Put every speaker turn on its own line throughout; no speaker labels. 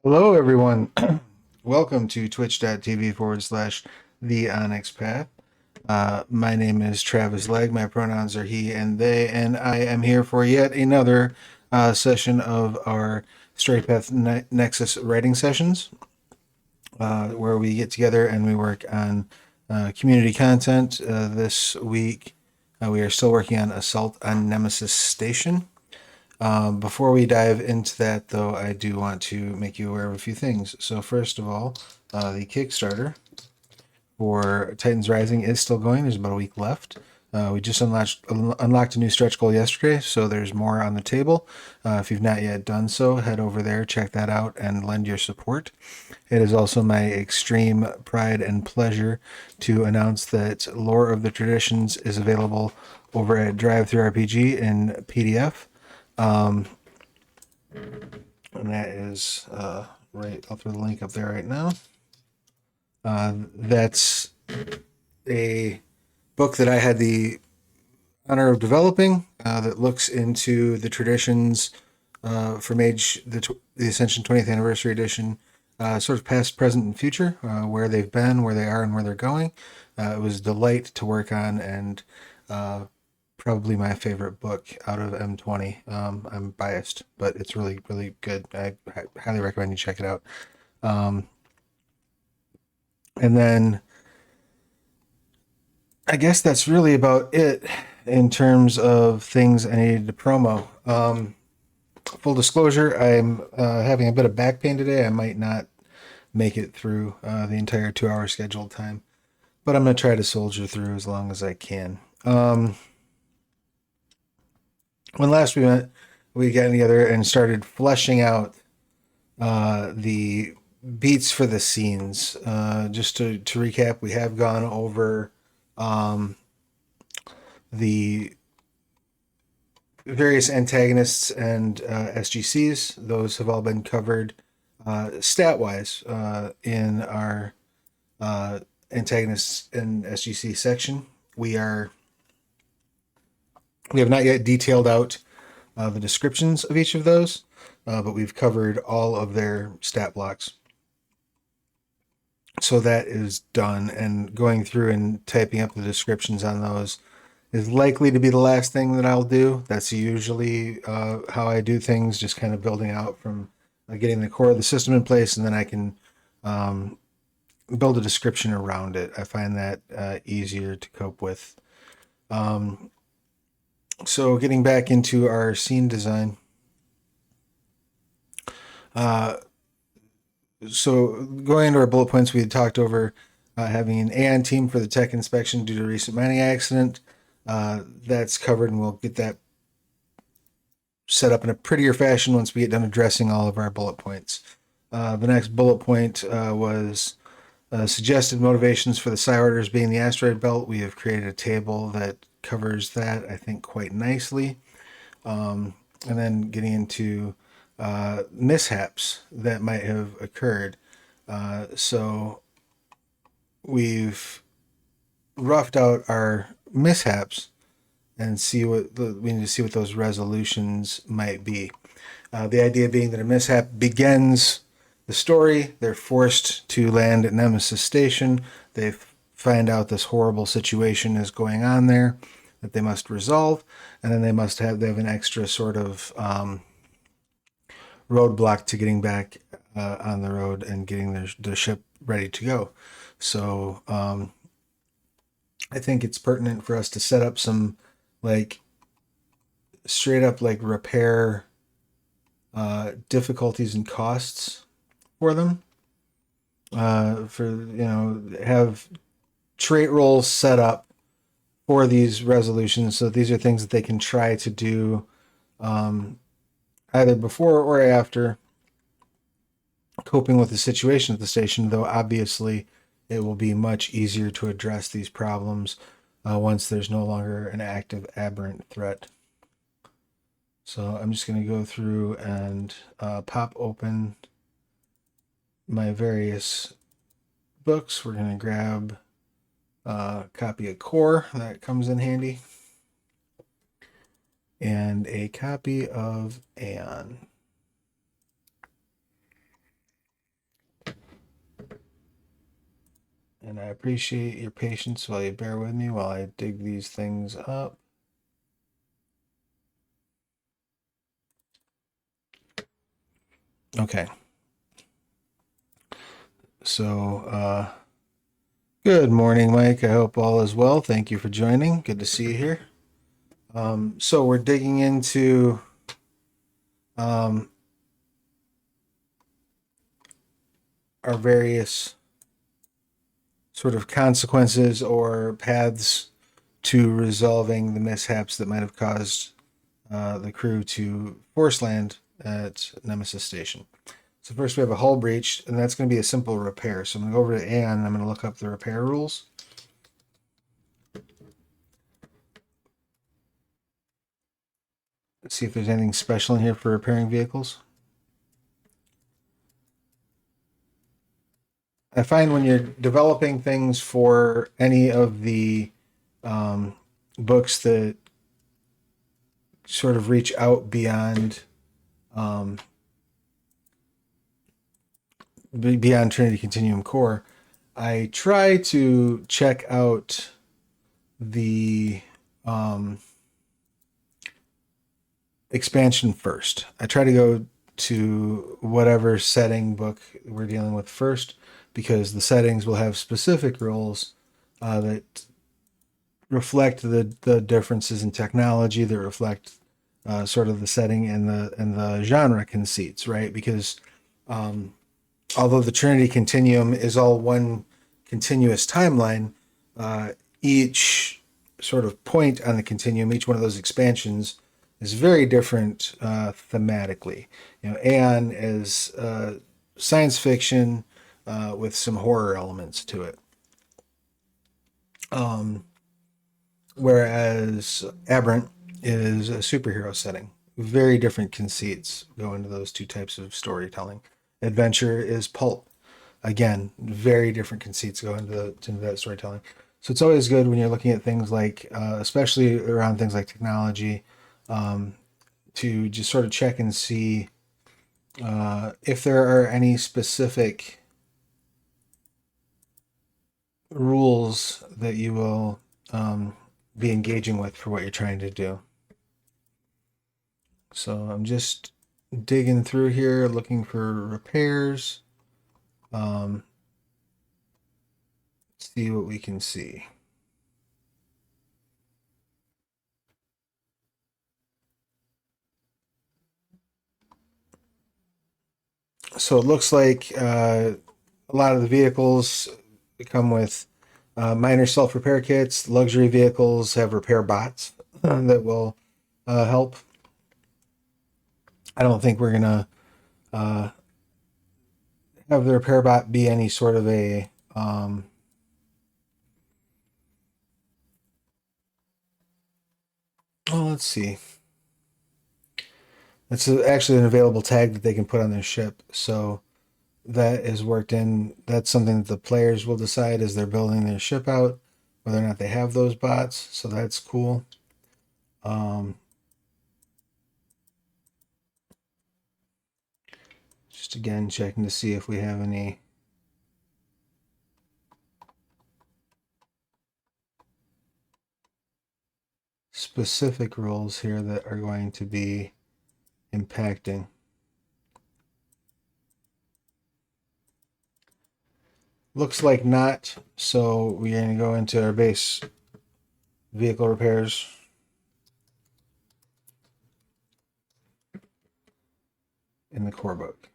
Hello, everyone. Welcome to twitch.tv/ the Onyx Path. My name is Travis Legge. My pronouns are he and they, and I am here for yet another session of our Storypath Nexus writing sessions, where we get together and we work on community content. This week, we are still working on Assault on Nemesis Station. Before we dive into that, though, I do want to make you aware of a few things. So, first of all, the Kickstarter for Titans Rising is still going. There's about a week left. We just unlocked a new stretch goal yesterday, so there's more on the table. If you've not yet done so, head over there, check that out, and lend your support. It is also my extreme pride and pleasure to announce that Lore of the Traditions is available over at DriveThruRPG in PDF. And that is right. I'll throw the link up there right now. That's a book that I had the honor of developing that looks into the traditions from the Ascension 20th Anniversary Edition, sort of past, present, and future, where they've been, where they are, and where they're going. It was a delight to work on, and probably my favorite book out of M20. I'm biased, but it's really, really good. I highly recommend you check it out. And then I guess that's really about it in terms of things I needed to promo. Full disclosure, I'm having a bit of back pain today. I might not make it through the entire 2 hour scheduled time, but I'm going to try to soldier through as long as I can. When last we met, we got together and started fleshing out the beats for the scenes. Just to recap, we have gone over the various antagonists and SGCs. Those have all been covered stat-wise in our antagonists and SGC section. We have not yet detailed out the descriptions of each of those, but we've covered all of their stat blocks. So that is done, and going through and typing up the descriptions on those is likely to be the last thing that I'll do. That's usually how I do things, just kind of building out from getting the core of the system in place, and then I can build a description around it. I find that easier to cope with. So getting back into our scene design. So going into our bullet points, we had talked over having an Aeon team for the tech inspection due to a recent mining accident. That's covered, and we'll get that set up in a prettier fashion once we get done addressing all of our bullet points. The next bullet point was suggested motivations for the Psi Orders being the asteroid belt. We have created a table that covers that, I think, quite nicely. And then getting into mishaps that might have occurred. So we've roughed out our mishaps and we need to see what those resolutions might be. The idea being that a mishap begins the story. They're forced to land at Nemesis Station. They find out this horrible situation is going on there that they must resolve, and then they have an extra sort of roadblock to getting back on the road and getting their ship ready to go. So I think it's pertinent for us to set up some like straight up like repair difficulties and costs for them. Have trait rolls set up for these resolutions. So these are things that they can try to do either before or after coping with the situation at the station, though obviously it will be much easier to address these problems once there's no longer an active aberrant threat. So I'm just going to go through and pop open my various books. We're going to grab a copy of Core, that comes in handy, and a copy of Aeon. And I appreciate your patience while you bear with me while I dig these things up. Okay. So, good morning, Mike. I hope all is well. Thank you for joining. Good to see you here. So we're digging into our various sort of consequences or paths to resolving the mishaps that might have caused the crew to force land at Nemesis Station. So first we have a hull breach, and that's going to be a simple repair. So I'm going to go over to Aeon, and I'm going to look up the repair rules. Let's see if there's anything special in here for repairing vehicles. I find when you're developing things for any of the books that sort of reach out beyond beyond Trinity Continuum core, I try to check out the expansion first. I try to go to whatever setting book we're dealing with first, because the settings will have specific rules that reflect the differences in technology, that reflect sort of the setting and the genre conceits, right? Because although the Trinity Continuum is all one continuous timeline, each sort of point on the continuum, each one of those expansions is very different thematically. You know, Aeon is science fiction with some horror elements to it. Whereas Aberrant is a superhero setting. Very different conceits go into those two types of storytelling. Adventure is pulp. Again, very different conceits go into that storytelling. So it's always good when you're looking at things like, especially around things like technology, to just sort of check and see if there are any specific rules that you will be engaging with for what you're trying to do. So I'm just digging through here, looking for repairs. See what we can see. So it looks like a lot of the vehicles come with minor self-repair kits. Luxury vehicles have repair bots that will help. I don't think we're gonna have the repair bot be any sort of a let's see. It's actually an available tag that they can put on their ship. So that is worked in. That's something that the players will decide as they're building their ship out, whether or not they have those bots. So that's cool. Just again checking to see if we have any specific rules here that are going to be impacting. Looks like not. So we're going to go into our base vehicle repairs. In the core book.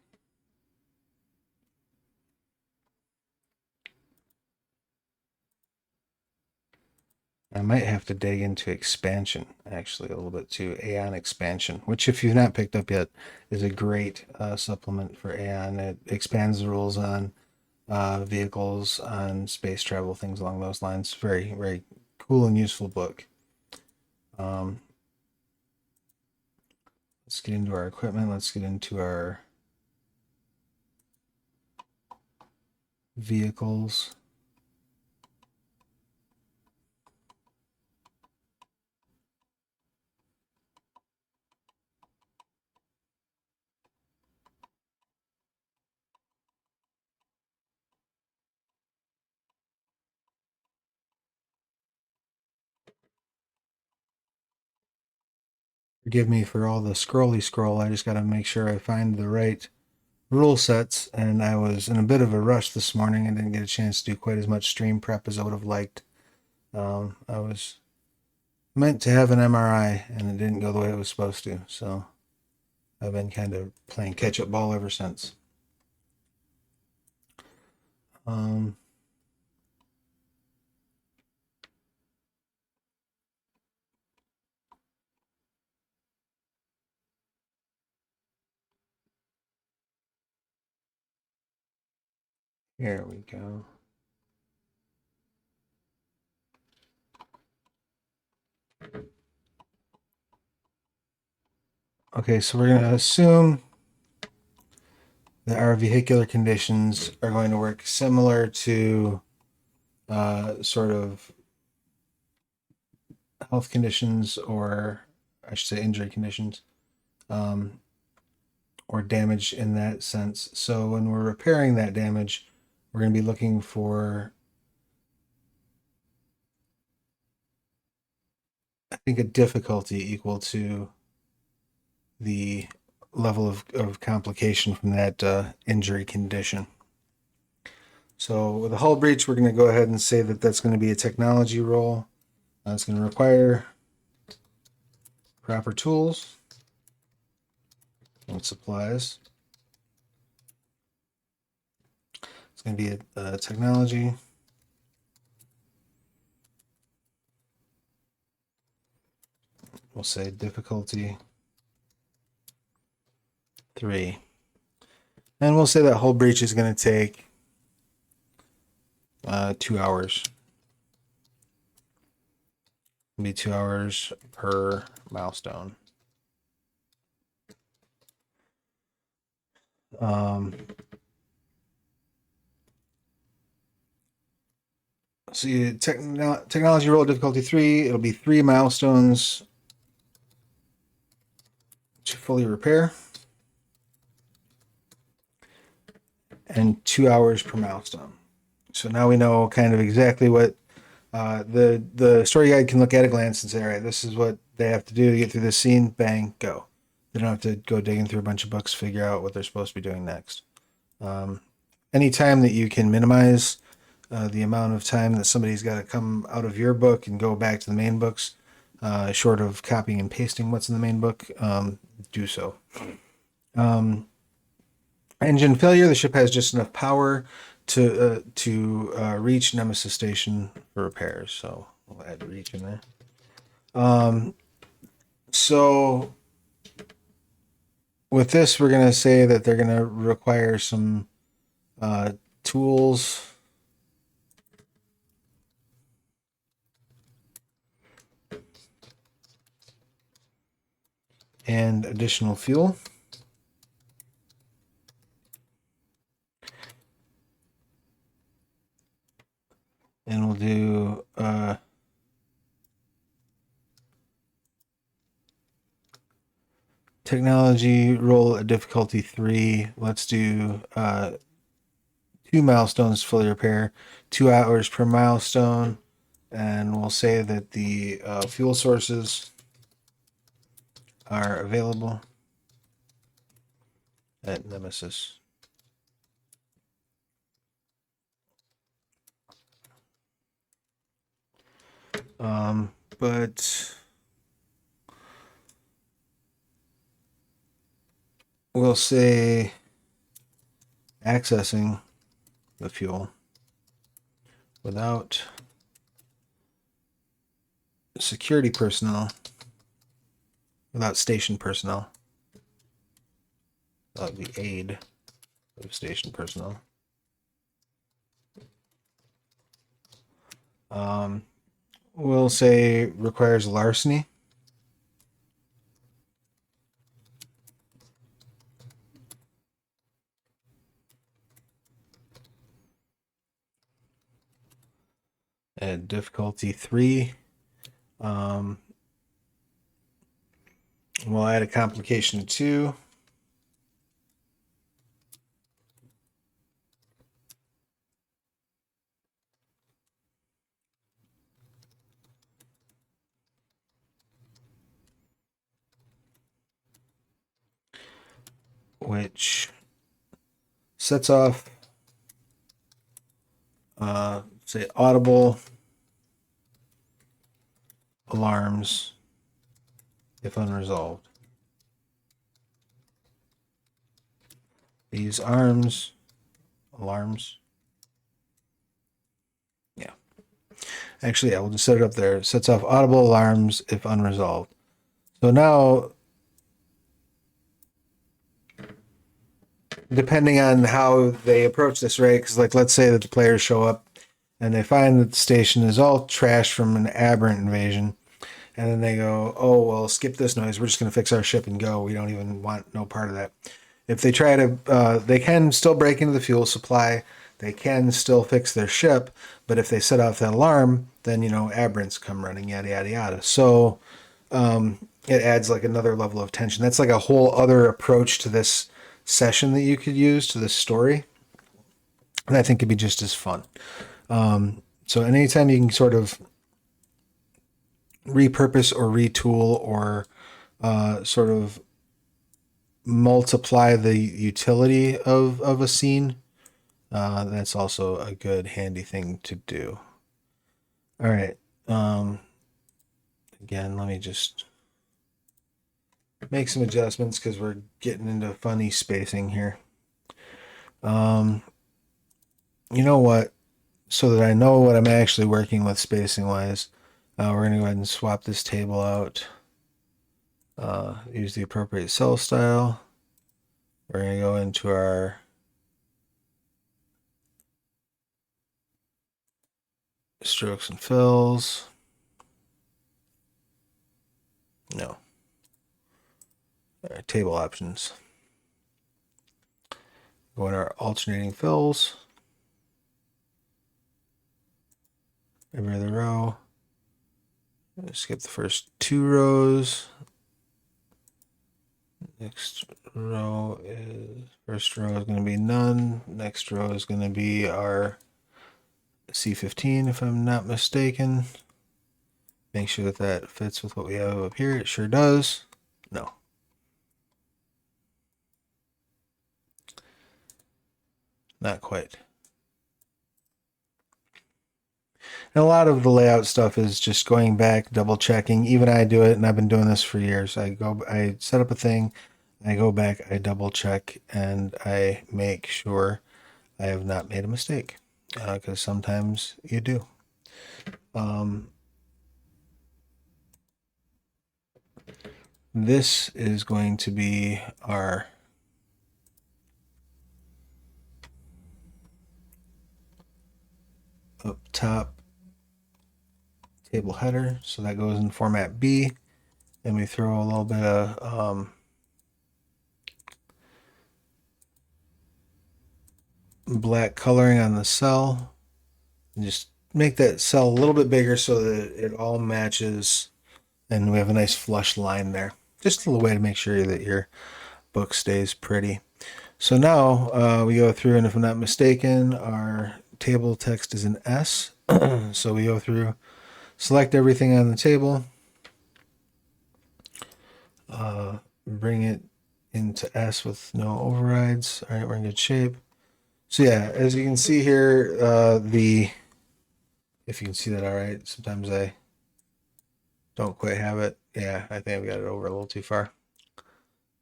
I might have to dig into expansion, actually, a little bit too. Aeon expansion, which, if you've not picked up yet, is a great supplement for Aeon. It expands the rules on vehicles, on space travel, things along those lines. Very, very cool and useful book. Let's get into our equipment. Let's get into our vehicles. forgive me for all the scroll. I just got to make sure I find the right rule sets, and I was in a bit of a rush this morning. I didn't get a chance to do quite as much stream prep as I would have liked. I was meant to have an MRI, and it didn't go the way it was supposed to, so I've been kind of playing catch-up ball ever since. Here we go. Okay, so we're going to assume that our vehicular conditions are going to work similar to sort of health conditions, or I should say injury conditions, or damage in that sense. So when we're repairing that damage, we're going to be looking for, I think, a difficulty equal to the level of complication from that injury condition. So with a hull breach, we're going to go ahead and say that that's going to be a technology roll. It's going to require proper tools and supplies. It's going to be a technology. We'll say difficulty 3. And we'll say that hull breach is going to take 2 hours. It'll be 2 hours per milestone. See, technology roll difficulty 3. It'll be 3 milestones to fully repair, and 2 hours per milestone. So now we know kind of exactly what the story guide can look at a glance and say, all right, this is what they have to do to get through this scene. Bang, go. They don't have to go digging through a bunch of books, figure out what they're supposed to be doing next. Anytime that you can minimize the amount of time that somebody's got to come out of your book and go back to the main books, short of copying and pasting what's in the main book, do so. Engine failure. The ship has just enough power to reach Nemesis Station for repairs. So we'll add reach in there. So with this, we're going to say that they're going to require some tools and additional fuel. And we'll do technology roll a difficulty 3. Let's do 2 milestones fully repair, 2 hours per milestone, and we'll say that the fuel sources are available at Nemesis. But we'll say accessing the fuel without security personnel, without station personnel, without the aid of station personnel. We'll say requires larceny. At difficulty 3. We'll add a complication 2. which sets off, say, audible alarms if unresolved. These alarms, yeah. Actually, yeah, we'll just set it up there. It sets off audible alarms if unresolved. So now, depending on how they approach this, right? Because, like, let's say that the players show up and they find that the station is all trashed from an aberrant invasion. And then they go, oh, well, skip this noise. We're just going to fix our ship and go. We don't even want no part of that. If they try to, they can still break into the fuel supply. They can still fix their ship. But if they set off that alarm, then, aberrants come running, yada, yada, yada. So it adds like another level of tension. That's like a whole other approach to this session that you could use, to this story. And I think it'd be just as fun. So anytime you can sort of repurpose or retool or sort of multiply the utility of a scene, that's also a good handy thing to do. All right. Again, let me just make some adjustments because we're getting into funny spacing here. You know what? So that I know what I'm actually working with spacing wise, we're going to go ahead and swap this table out. Use the appropriate cell style. We're going to go into our strokes and fills. No. Our table options. Go in our alternating fills. Every other row. Skip the first 2 rows. Next row is, first row is going to be none. Next row is going to be our C15, if I'm not mistaken. Make sure that that fits with what we have up here. It sure does. No. Not quite. And a lot of the layout stuff is just going back, double checking. Even I do it, and I've been doing this for years. I set up a thing, I go back, I double check, and I make sure I have not made a mistake. Because sometimes you do. This is going to be our up top table header. So that goes in format B. And we throw a little bit of black coloring on the cell. And just make that cell a little bit bigger so that it all matches. And we have a nice flush line there. Just a little way to make sure that your book stays pretty. So now we go through, and if I'm not mistaken, our table text is an S. So we go through, select everything on the table, bring it into S with no overrides. All right, we're in good shape. So yeah, as you can see here, if you can see that all right, sometimes I don't quite have it. Yeah, I think I've got it over a little too far.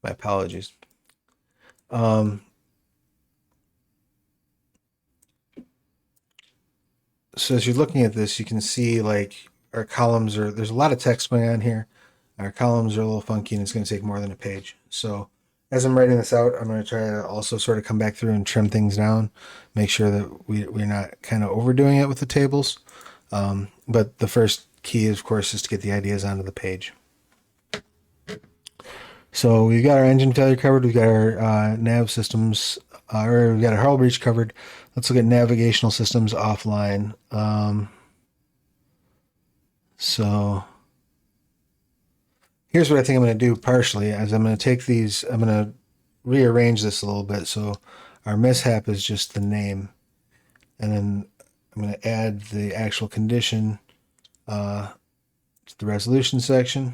My apologies. So as you're looking at this, you can see like our columns there's a lot of text going on here. Our columns are a little funky and it's going to take more than a page. So as I'm writing this out, I'm going to try to also sort of come back through and trim things down, make sure that we're not kind of overdoing it with the tables. But the first key, of course, is to get the ideas onto the page. So we've got our engine failure covered. We've got our nav systems, or we've got our hull breach covered. Let's look at navigational systems offline. So here's what I think I'm going to do partially, as I'm going to take these, I'm going to rearrange this a little bit. So our mishap is just the name. And then I'm going to add the actual condition to the resolution section.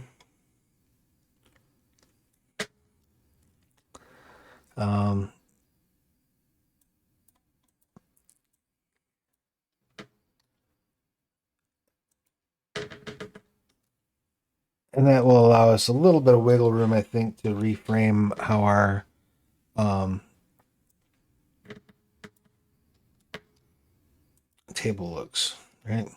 Um, and that will allow us a little bit of wiggle room, I think, to reframe how our table looks, right?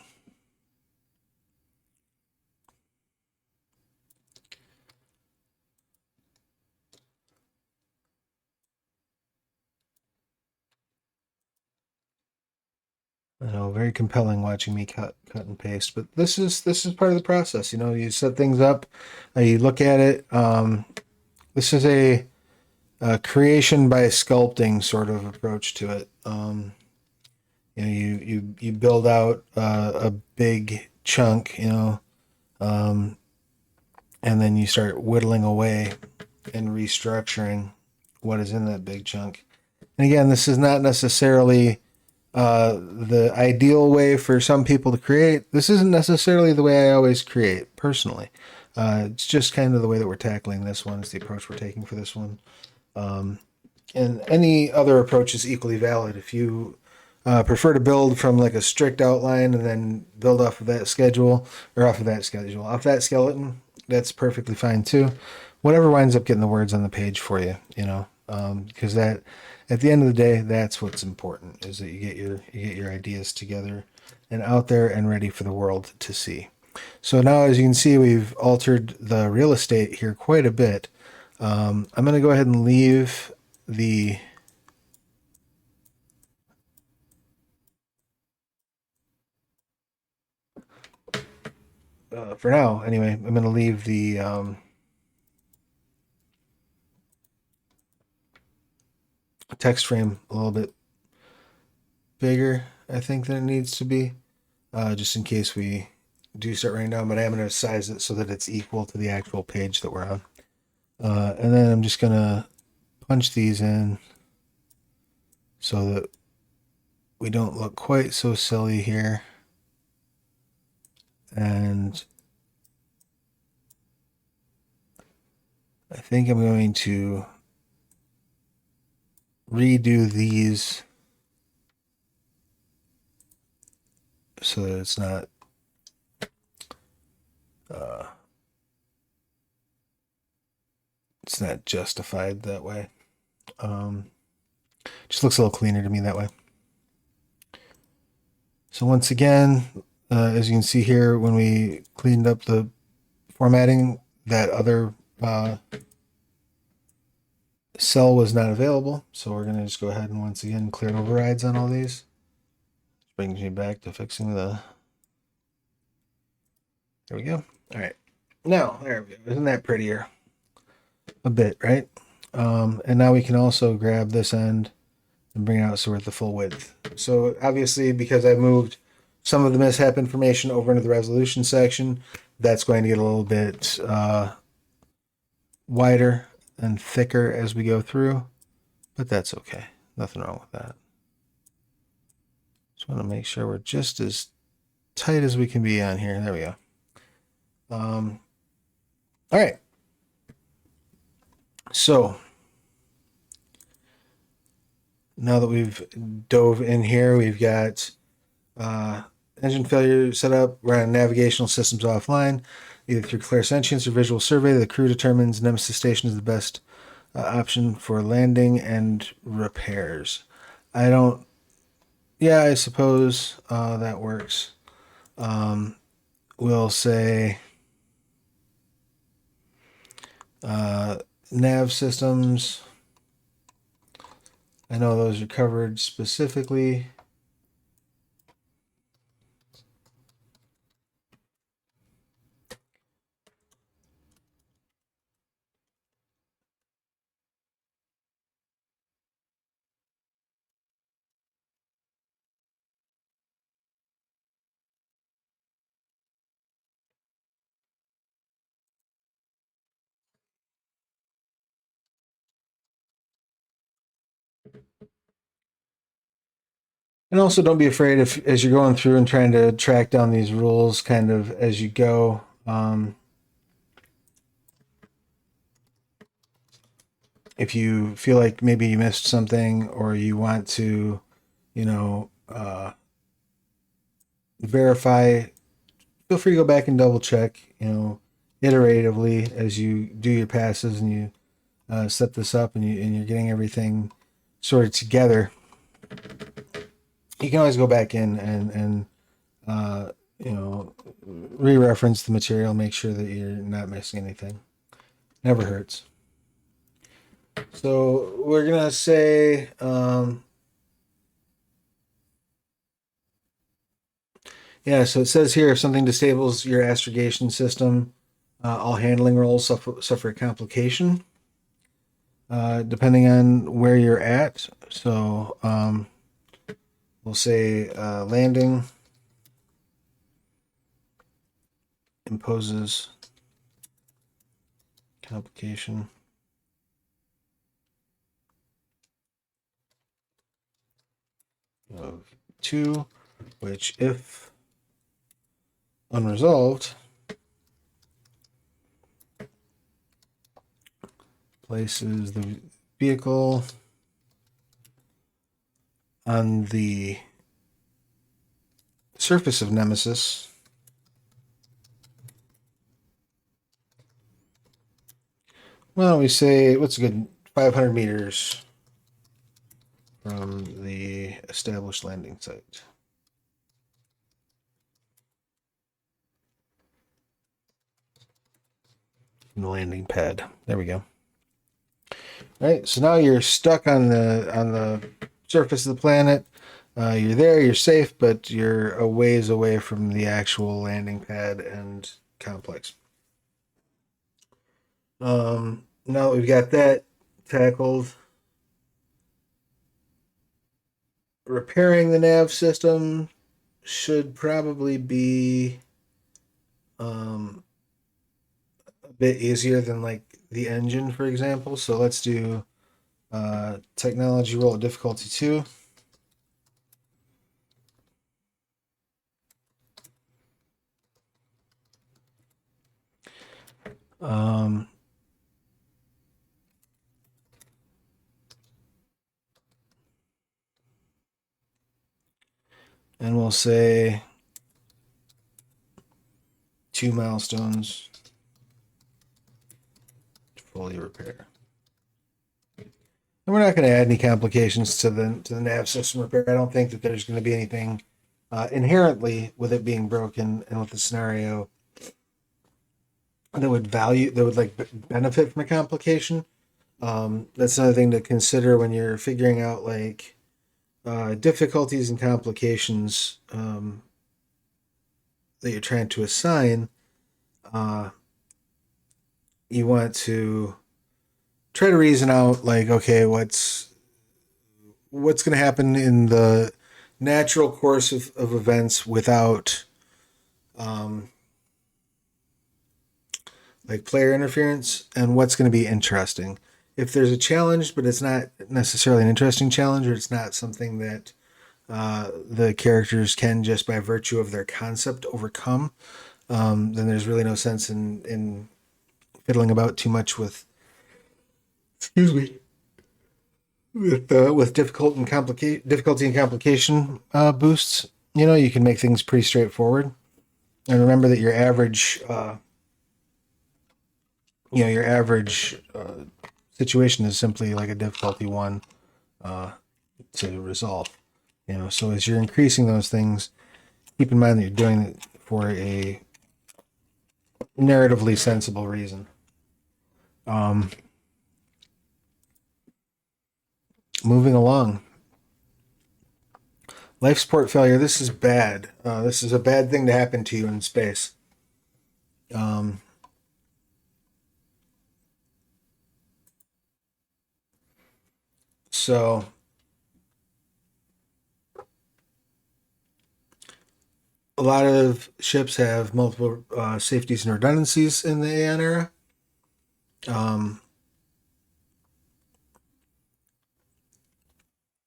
I know, very compelling watching me cut and paste, but this is part of the process. You know, you set things up, you look at it. This is a creation by sculpting sort of approach to it. You know, you build out a big chunk, you know, and then you start whittling away and restructuring what is in that big chunk. And again, this is not necessarily the ideal way for some people to create. This isn't necessarily the way I always create personally. It's just kind of the way that we're tackling this one. Is the approach we're taking for this one. And any other approach is equally valid. If you prefer to build from like a strict outline and then build off of that schedule or off that skeleton, that's perfectly fine too. Whatever winds up getting the words on the page for you, you know, because that at the end of the day, that's what's important, is that you get your ideas together and out there and ready for the world to see. So now, as you can see, we've altered the real estate here quite a bit. I'm going to go ahead and leave the for now anyway. I'm going to leave the text frame a little bit bigger, I think, than it needs to be, just in case we do start writing down. But I am going to size it so that it's equal to the actual page that we're on. And then I'm just going to punch these in so that we don't look quite so silly here. And I think I'm going to redo these so that it's not justified that way. Just looks a little cleaner to me that way. So once again, as you can see here, when we cleaned up the formatting, that other cell was not available. So we're going to just go ahead and once again clear overrides on all these. Which brings me back to fixing the... There we go. All right. Now, there we go. Isn't that prettier? A bit, right? And now we can also grab this end and bring it out so we're at the full width. So obviously, because I moved some of the mishap information over into the resolution section, that's going to get a little bit wider and thicker as we go through, but that's okay. Nothing wrong with that. Just want to make sure we're just as tight as we can be on here. There we go. All right. So now that we've dove in here, we've got engine failure set up. We're on navigational systems offline. Either through clairsentience or visual survey, the crew determines Nemesis Station is the best option for landing and repairs. I suppose that works. We'll say nav systems. I know those are covered specifically. And also don't be afraid if, as you're going through and trying to track down these rules kind of as you go, if you feel like maybe you missed something or you want to, you know, verify, feel free to go back and double check, iteratively as you do your passes and you set this up and you're getting everything sorted together. You can always go back in and re-reference the material, make sure that you're not missing anything. Never hurts. So we're gonna say so it says here if something disables your astrogation system, all handling roles suffer a complication, depending on where you're at. So we'll say landing imposes complication of 2, which if unresolved places the vehicle on the surface of Nemesis Well, we say, what's a good 500 meters from the established landing site. The landing pad. There we go. All right, so now you're stuck on the surface of the planet. You're there, you're safe, but you're a ways away from the actual landing pad and complex. Now that we've got that tackled, repairing the nav system should probably be a bit easier than like the engine, for example. So let's do technology roll at difficulty 2. And we'll say 2 milestones to fully repair. And we're not going to add any complications to the nav system repair. I don't think that there's going to be anything inherently with it being broken and with the scenario that would benefit from a complication. That's another thing to consider when you're figuring out like difficulties and complications that you're trying to assign. You want to try to reason out like, okay, what's going to happen in the natural course of events without like player interference, and what's going to be interesting. If there's a challenge, but it's not necessarily an interesting challenge, or it's not something that the characters can just by virtue of their concept overcome, then there's really no sense in fiddling about too much with with difficulty and complication boosts. You can make things pretty straightforward, and remember that your average situation is simply like a difficulty 1 to resolve. So as you're increasing those things, keep in mind that you're doing it for a narratively sensible reason. Moving along. Life support failure. This is bad. This is a bad thing to happen to you in space. So a lot of ships have multiple safeties and redundancies in the Aeon era.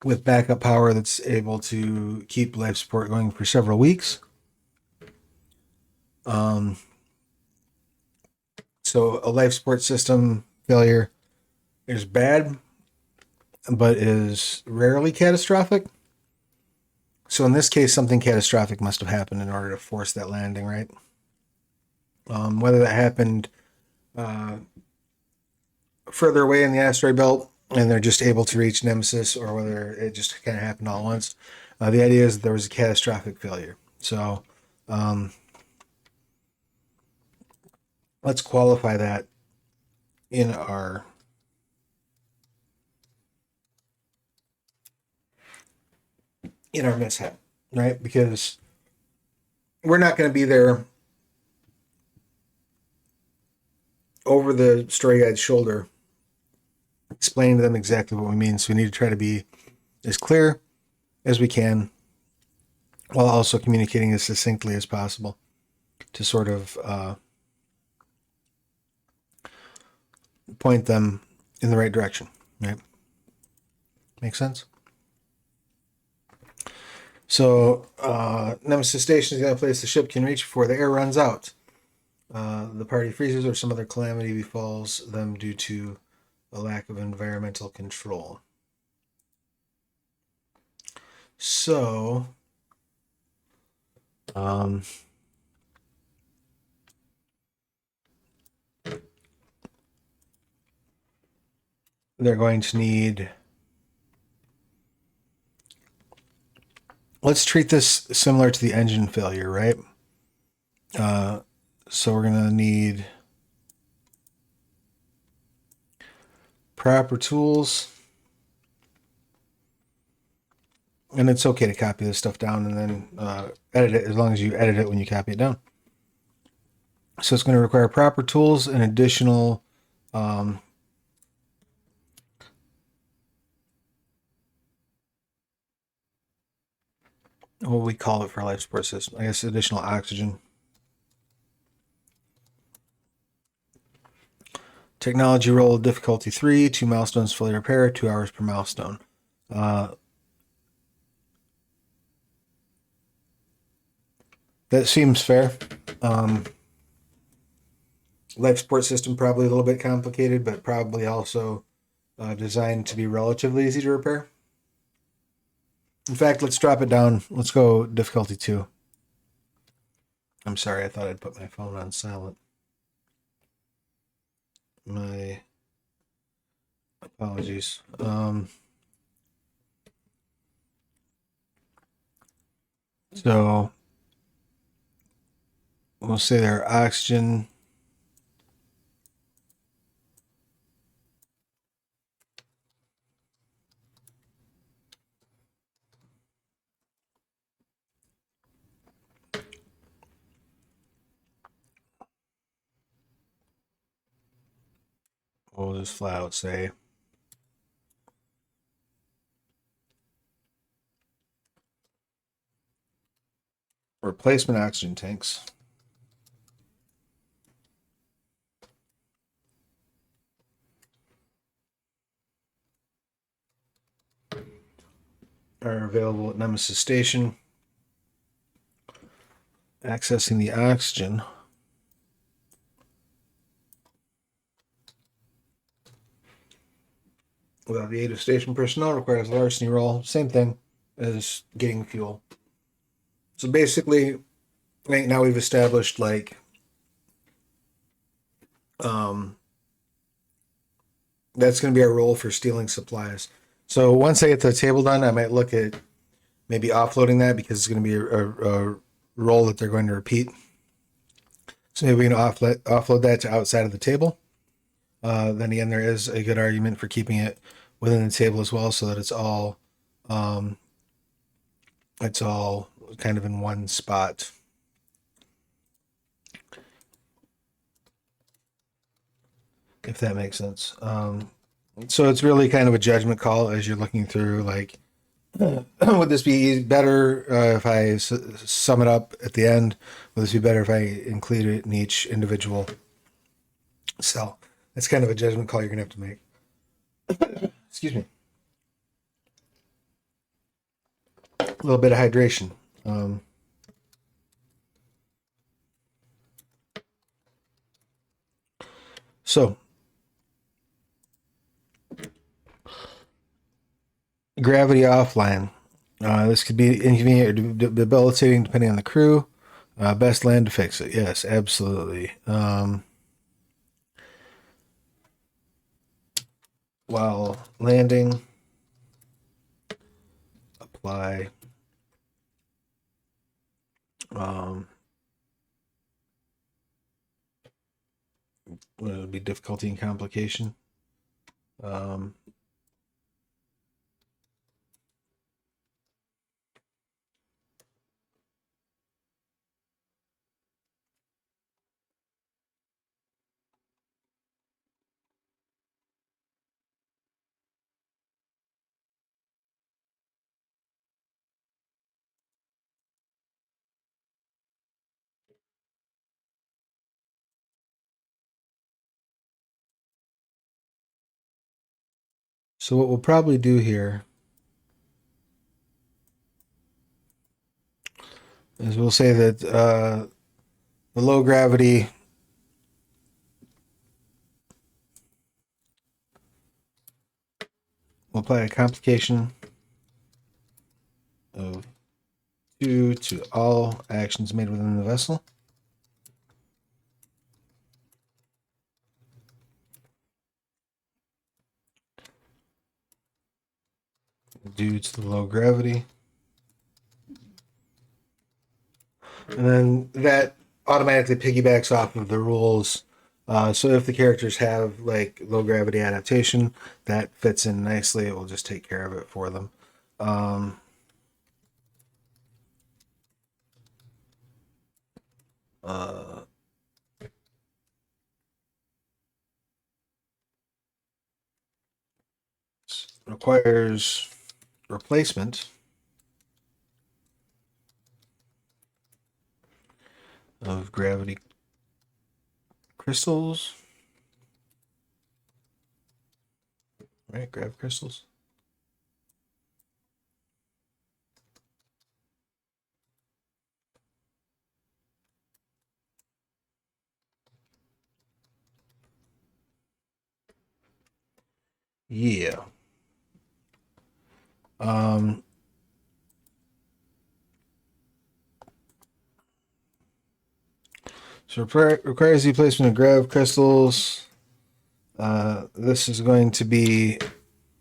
With backup power that's able to keep life support going for several weeks. So a life support system failure is bad, but is rarely catastrophic. So in this case, something catastrophic must have happened in order to force that landing, right? Whether that happened further away in the asteroid belt and they're just able to reach Nemesis, or whether it just kind of happened all at once. The idea is that there was a catastrophic failure. So let's qualify that in our mishap, right? Because we're not going to be there over the story guide's shoulder explaining to them exactly what we mean. So we need to try to be as clear as we can while also communicating as succinctly as possible to sort of point them in the right direction, right? Make sense? So Nemesis Station is the only place the ship can reach before the air runs out. The party freezes or some other calamity befalls them due to a lack of environmental control. So, they're going to need... Let's treat this similar to the engine failure, right? So we're going to need proper tools. And it's okay to copy this stuff down and then edit it, as long as you edit it when you copy it down. So it's going to require proper tools and additional what we call it for life support system. I guess additional oxygen. Technology roll difficulty 3, 2 milestones fully repair, 2 hours per milestone. That seems fair. Life support system probably a little bit complicated, but probably also designed to be relatively easy to repair. In fact, let's drop it down. Let's go difficulty 2. I'm sorry, I thought I'd put my phone on silent. My apologies. So we'll say their oxygen. We'll just flat out say replacement oxygen tanks are available at Nemesis Station. Accessing the oxygen without the aid of station personnel requires a larceny roll. Same thing as getting fuel. So basically, right now we've established like that's going to be our role for stealing supplies. So once I get the table done, I might look at maybe offloading that, because it's going to be a role that they're going to repeat. So maybe we can offload that to outside of the table. Then again, there is a good argument for keeping it within the table as well, so that it's all kind of in one spot. If that makes sense. So it's really kind of a judgment call as you're looking through, like, would this be better if I sum it up at the end? Would this be better if I include it in each individual cell? That's kind of a judgment call you're going to have to make. Excuse me. A little bit of hydration. So Gravity offline. This could be inconvenient or debilitating depending on the crew. Best land to fix it. Yes, absolutely. While landing, apply. Um, would be difficulty and complication. Um, so what we'll probably do here is we'll say that the low gravity will apply a complication of 2 to all actions made within the vessel. Due to the low gravity. And then that automatically piggybacks off of the rules. So if the characters have like low gravity adaptation, that fits in nicely. It will just take care of it for them. Um, uh, requires replacement of gravity crystals. Right, grav crystals. Yeah. Um, so requires the placement of grav crystals. This is going to be,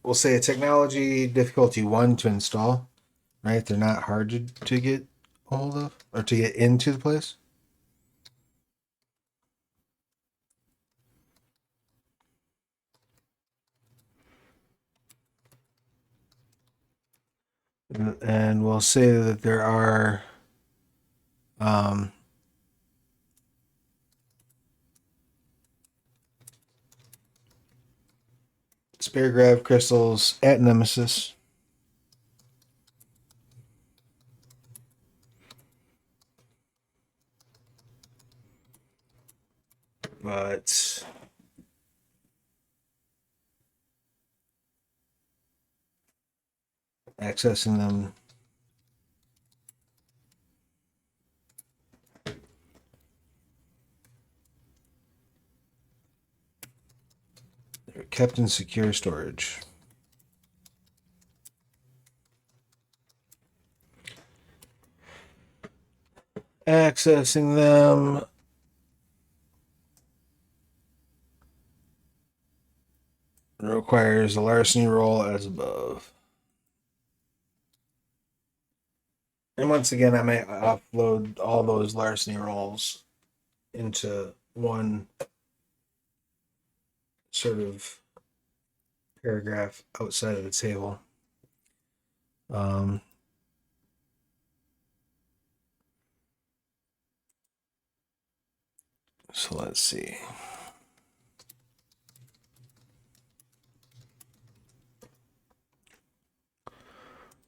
we'll say, a technology difficulty 1 to install. Right, they're not hard to get a hold of or to get into the place. And we'll say that there are um, spare grav crystals at Nemesis. But accessing them they're kept in secure storage. Accessing them requires a larceny roll as above. And once again, I may offload all those larceny rolls into one sort of paragraph outside of the table. Um, so let's see.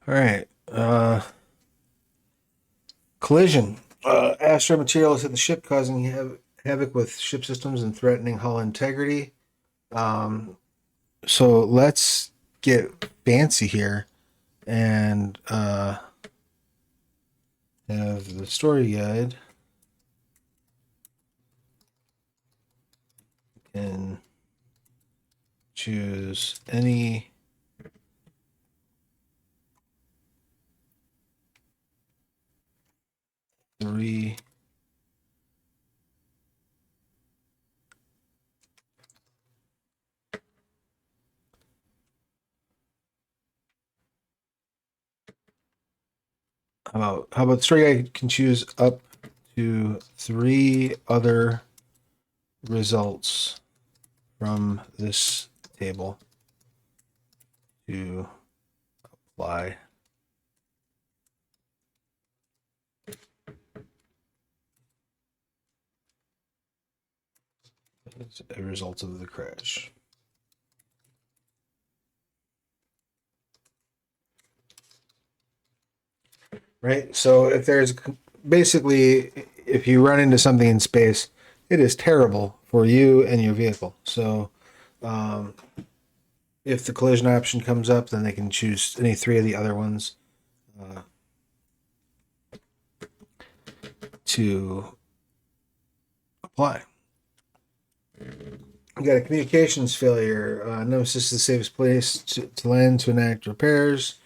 All right. Collision. Asteroid materials hit the ship, causing havoc with ship systems and threatening hull integrity. So let's get fancy here and have the story guide and choose any 3 how about the story guide can choose up to 3 other results from this table to apply as a result of the crash. Right? So if there's basically, if you run into something in space, it is terrible for you and your vehicle. So if the collision option comes up, then they can choose any 3 of the other ones to apply. You got a communications failure. Nemesis is the safest place to land to enact repairs.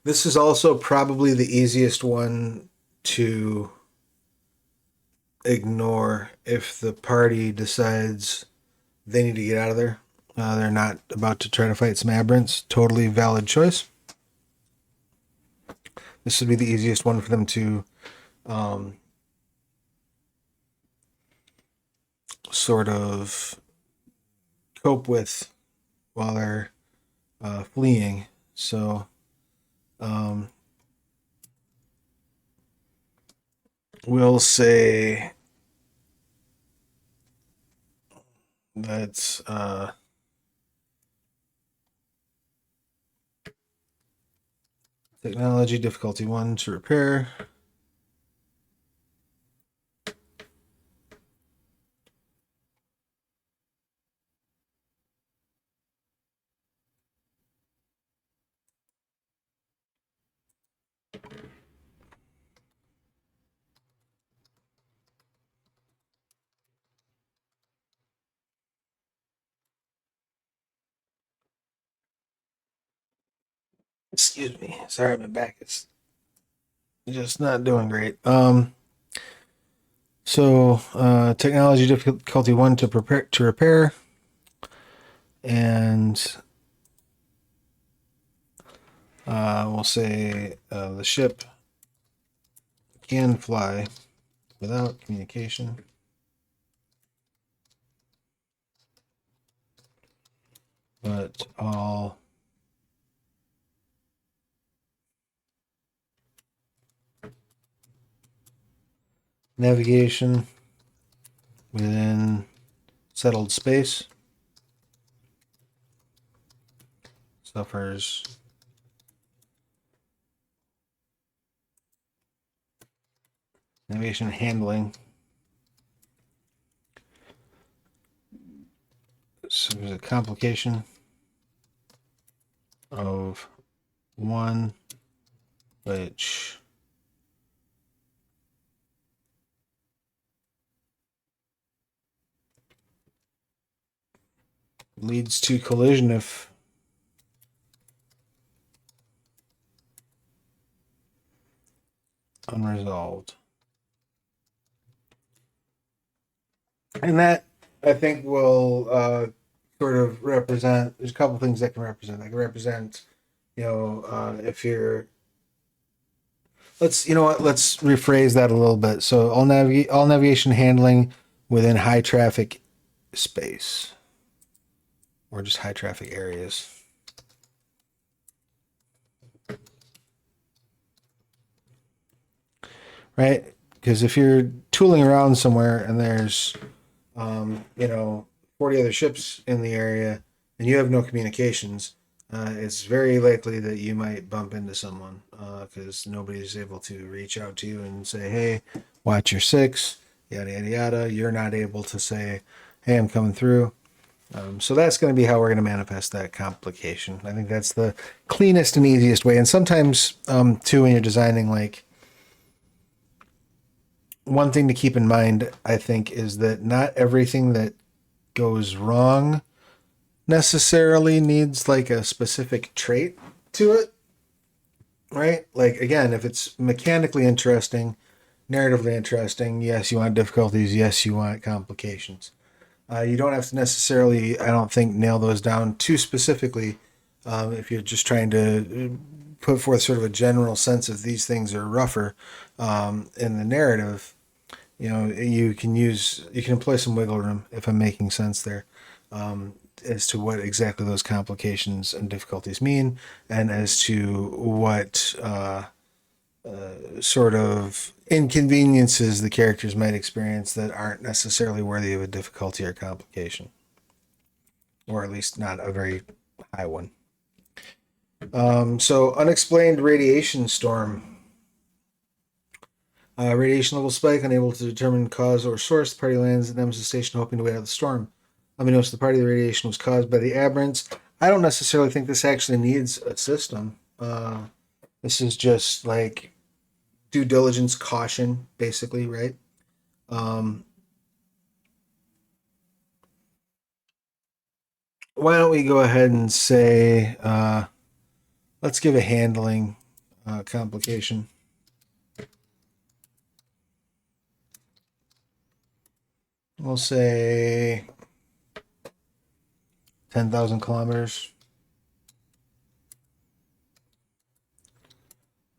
This is also probably the easiest one to ignore if the party decides they need to get out of there. They're not about to try to fight some aberrants. Totally valid choice. This would be the easiest one for them to sort of cope with while they're fleeing. So we'll say that's technology difficulty 1 to repair. Excuse me. Sorry, my back is just not doing great. So technology difficulty 1 to repair, and we'll say the ship can fly without communication. But all navigation within settled space suffers navigation handling. So there's a complication of 1 which leads to collision if unresolved. And that, I think, will sort of represent, there's a couple things that can represent. That can represent, if you're, let's rephrase that a little bit. So all navigation handling within high traffic space or just high traffic areas. Right? Because if you're tooling around somewhere and there's 40 other ships in the area and you have no communications, it's very likely that you might bump into someone because nobody's able to reach out to you and say, hey, watch your 6, yada, yada, yada. You're not able to say, hey, I'm coming through. So that's going to be how we're going to manifest that complication. I think that's the cleanest and easiest way. And sometimes, too, when you're designing, like, one thing to keep in mind, I think, is that not everything that goes wrong necessarily needs like a specific trait to it. right? Like, again, if it's mechanically interesting, narratively interesting, yes, you want difficulties, yes, you want complications. You don't have to necessarily, I don't think, nail those down too specifically if you're just trying to put forth sort of a general sense of these things are rougher in the narrative. You know, you can employ some wiggle room if I'm making sense there as to what exactly those complications and difficulties mean, and as to what sort of inconveniences the characters might experience that aren't necessarily worthy of a difficulty or complication, or at least not a very high one. So, unexplained radiation storm. Radiation level spike, unable to determine cause or source. The party lands at Nemesis Station hoping to wait out the storm. Unbeknownst to the party, the radiation was caused by the aberrants. I don't necessarily think this actually needs a system. This is just like due diligence, caution, basically, right? Why don't we go ahead and say, let's give a handling complication. We'll say 10,000 kilometers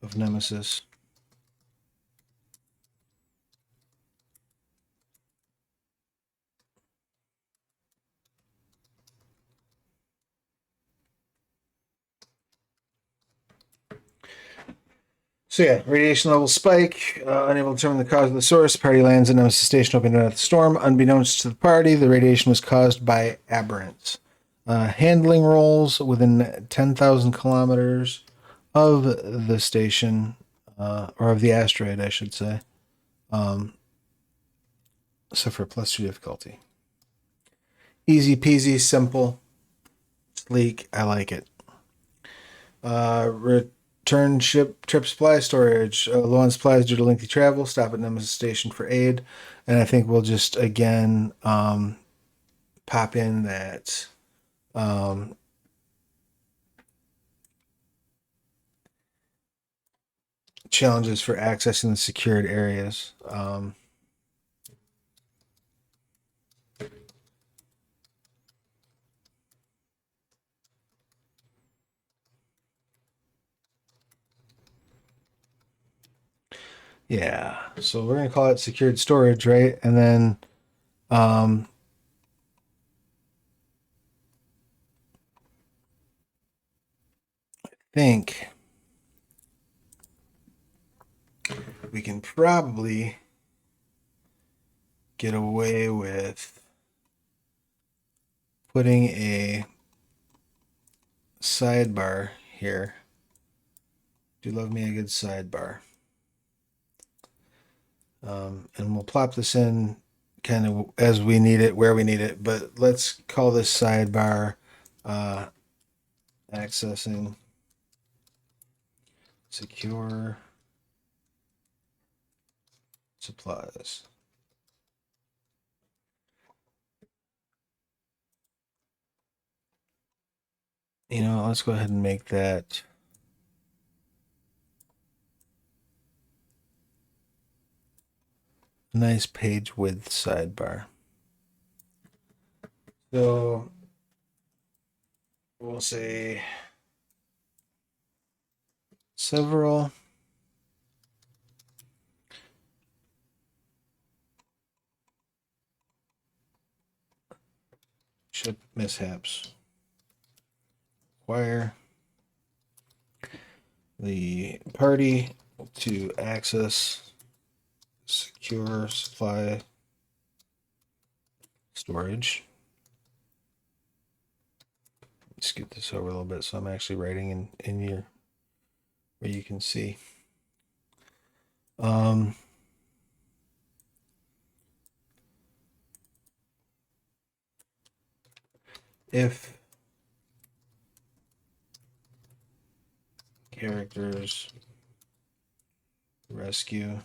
of Nemesis. So yeah, radiation level spike, unable to determine the cause of the source. Party lands in Nemesis Station, hoping to wait out the storm. Unbeknownst to the party, the radiation was caused by aberrants. Handling rolls within 10,000 kilometers of the station, or of the asteroid, I should say. Suffer +2 difficulty. Easy peasy, simple, sleek. I like it. Return ship trip supply storage. Low on supplies due to lengthy travel. Stop at Nemesis Station for aid. And I think we'll just again pop in that challenges for accessing the secured areas. Yeah, so we're gonna call it secured storage, right? And then think we can probably get away with putting a sidebar here. Do love me a good sidebar. And we'll plop this in kind of as we need it, where we need it. But let's call this sidebar accessing secure supplies. You know, let's go ahead and make that nice page width sidebar. So we'll say several ship mishaps require the party to access secure supply storage. Scoot this over a little bit so I'm actually writing in here where you can see. If characters rescue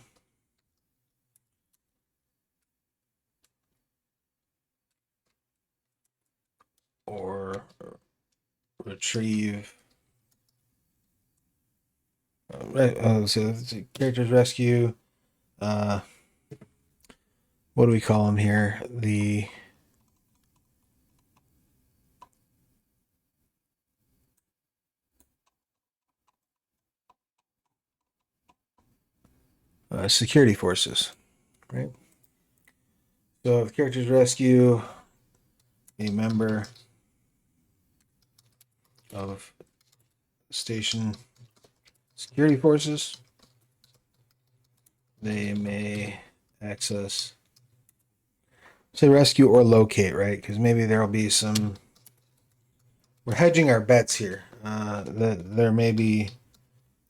or retrieve So let's see, characters rescue. What do we call them here? The security forces, right? So if characters rescue a member of station security forces, they may access, say, rescue or locate, right? Because maybe there'll be some. We're hedging our bets here. That there may be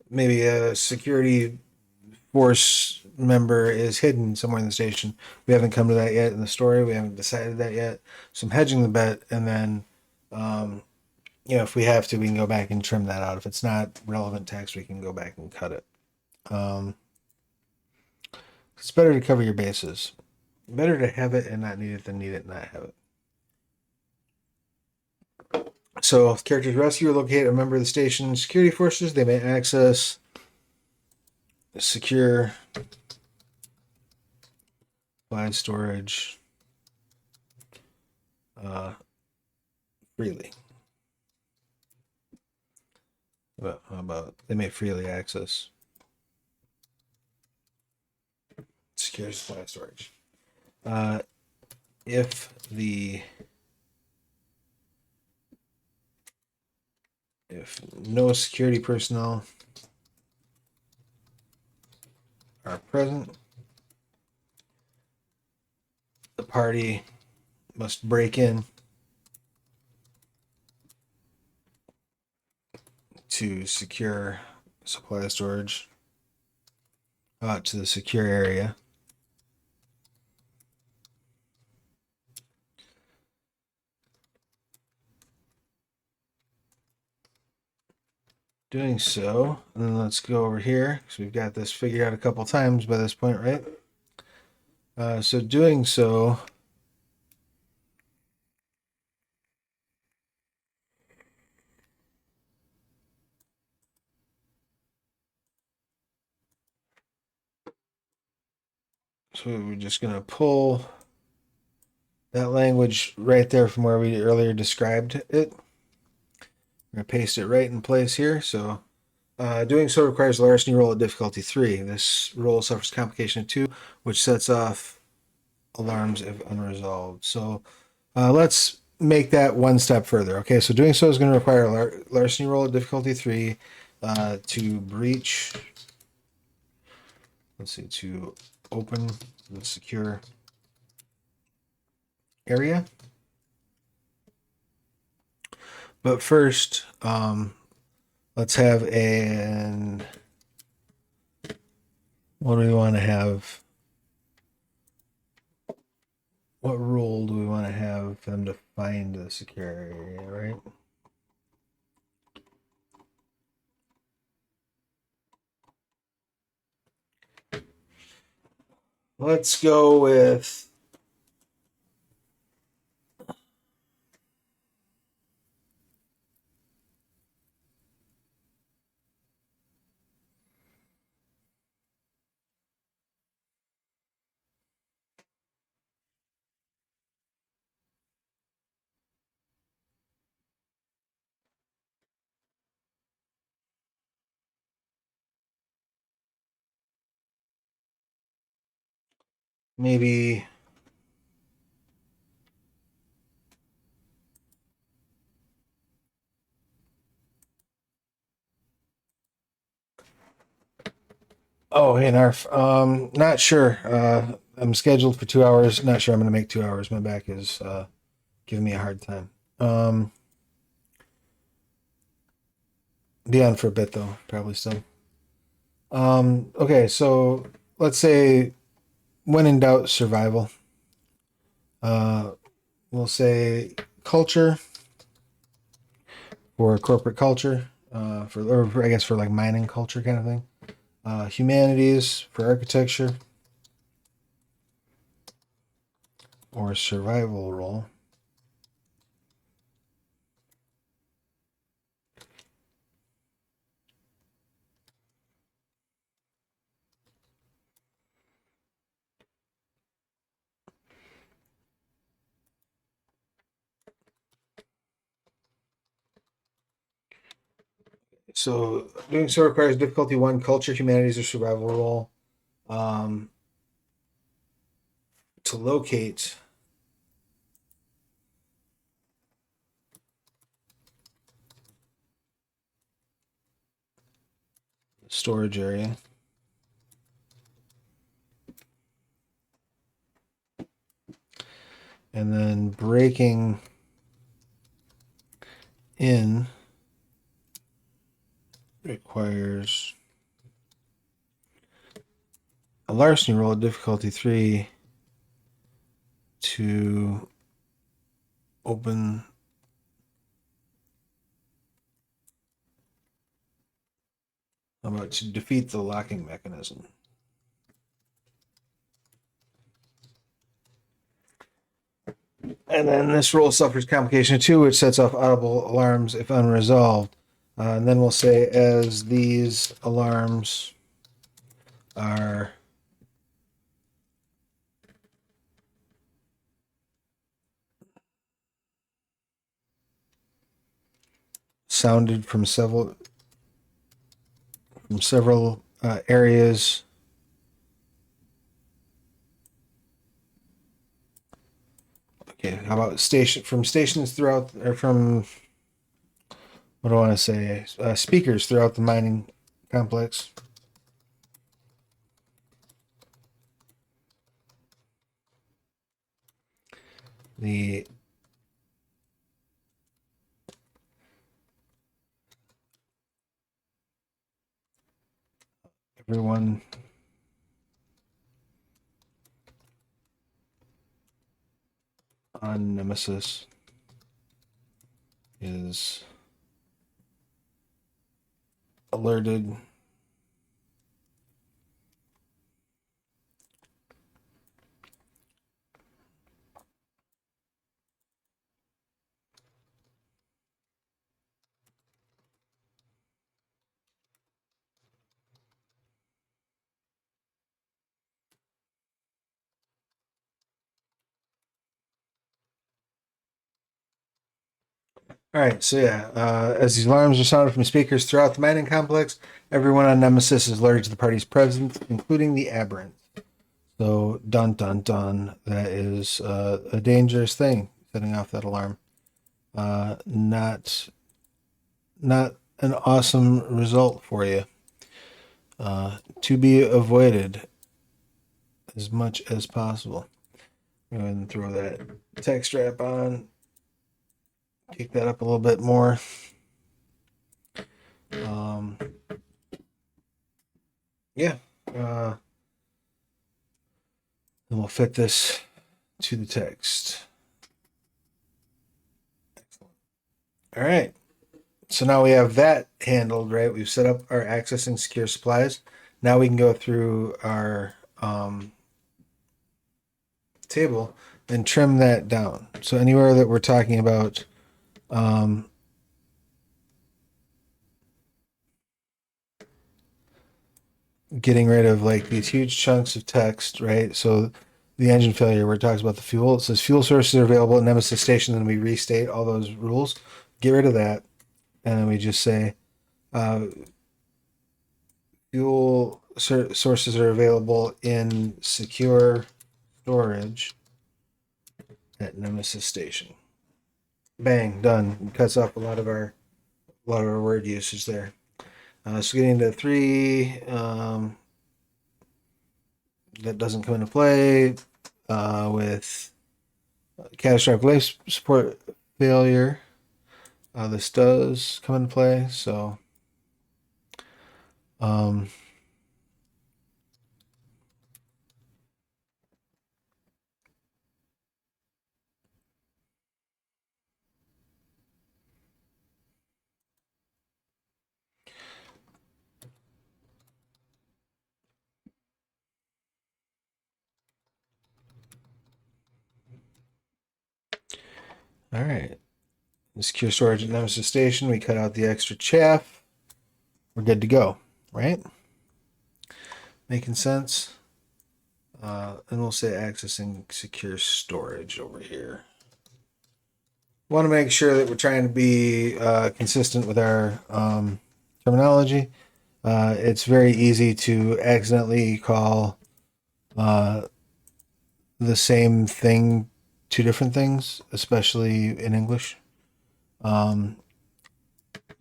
maybe a security force member is hidden somewhere in the station. We haven't come to that yet in the story. We haven't decided that yet. So I'm hedging the bet, and then, if we have to, we can go back and trim that out. If it's not relevant text, we can go back and cut it. It's better to cover your bases. Better to have it and not need it than need it and not have it. So if characters rescue or locate a member of the station security forces, they may access secure file storage freely. How about they may freely access secure supply storage. If no security personnel are present, the party must break in to secure supply storage to the secure area. Doing so, and then let's go over here because we've got this figured out a couple times by this point, right? So doing so, we're just going to pull that language right there from where we earlier described it. We're going to paste it right in place here. So doing so requires a larceny roll at difficulty 3. This roll suffers complication of 2, which sets off alarms if unresolved. So let's make that one step further. Okay, so doing so is going to require a larceny roll at difficulty 3 to breach. Let's see, to open the secure area. But first, let's have an. What do we want to have? What rule do we want to have for them to find the secure area, right? Let's go with. Maybe. Oh, hey, Narf. Not sure. I'm scheduled for 2 hours. Not sure I'm going to make 2 hours. My back is giving me a hard time. Be on for a bit though, probably still. Okay, so let's say when in doubt, survival. We'll say culture for corporate culture, or I guess for like mining culture kind of thing. Humanities for architecture or survival role. So doing so requires difficulty 1, culture, humanities, or survival role. To locate storage area. And then breaking in requires a larceny roll, difficulty 3, to open to defeat the locking mechanism. And then this roll suffers complication 2, which sets off audible alarms if unresolved. And then we'll say, as these alarms are sounded from several areas Okay, how about stations throughout, or from, what do I want to say, speakers throughout the mining complex. The everyone on Nemesis is alerted All right, so yeah, as these alarms are sounded from speakers throughout the mining complex, everyone on Nemesis is alerted to the party's presence, including the aberrant. So, dun dun dun, that is a dangerous thing, setting off that alarm. Not an awesome result for you. To be avoided as much as possible. Go ahead and throw that tech strap on. Kick that up a little bit more. Yeah. And we'll fit this to the text. Excellent. All right. So now we have that handled, right? We've set up our accessing secure supplies. Now we can go through our table and trim that down. So anywhere that we're talking about getting rid of like these huge chunks of text, right? So the engine failure where it talks about the fuel, it says fuel sources are available at Nemesis Station, and we restate all those rules. Get rid of that, and then we just say fuel sources are available in secure storage at Nemesis Station. Bang, done. Cuts off a lot of our word usage there. So getting into 3, that doesn't come into play with catastrophic life support failure. This does come into play, so all right. Secure storage at Nemesis Station. We cut out the extra chaff. We're good to go, right? Making sense? And we'll say accessing secure storage over here. Want to make sure that we're trying to be consistent with our terminology. It's very easy to accidentally call the same thing two different things, especially in English.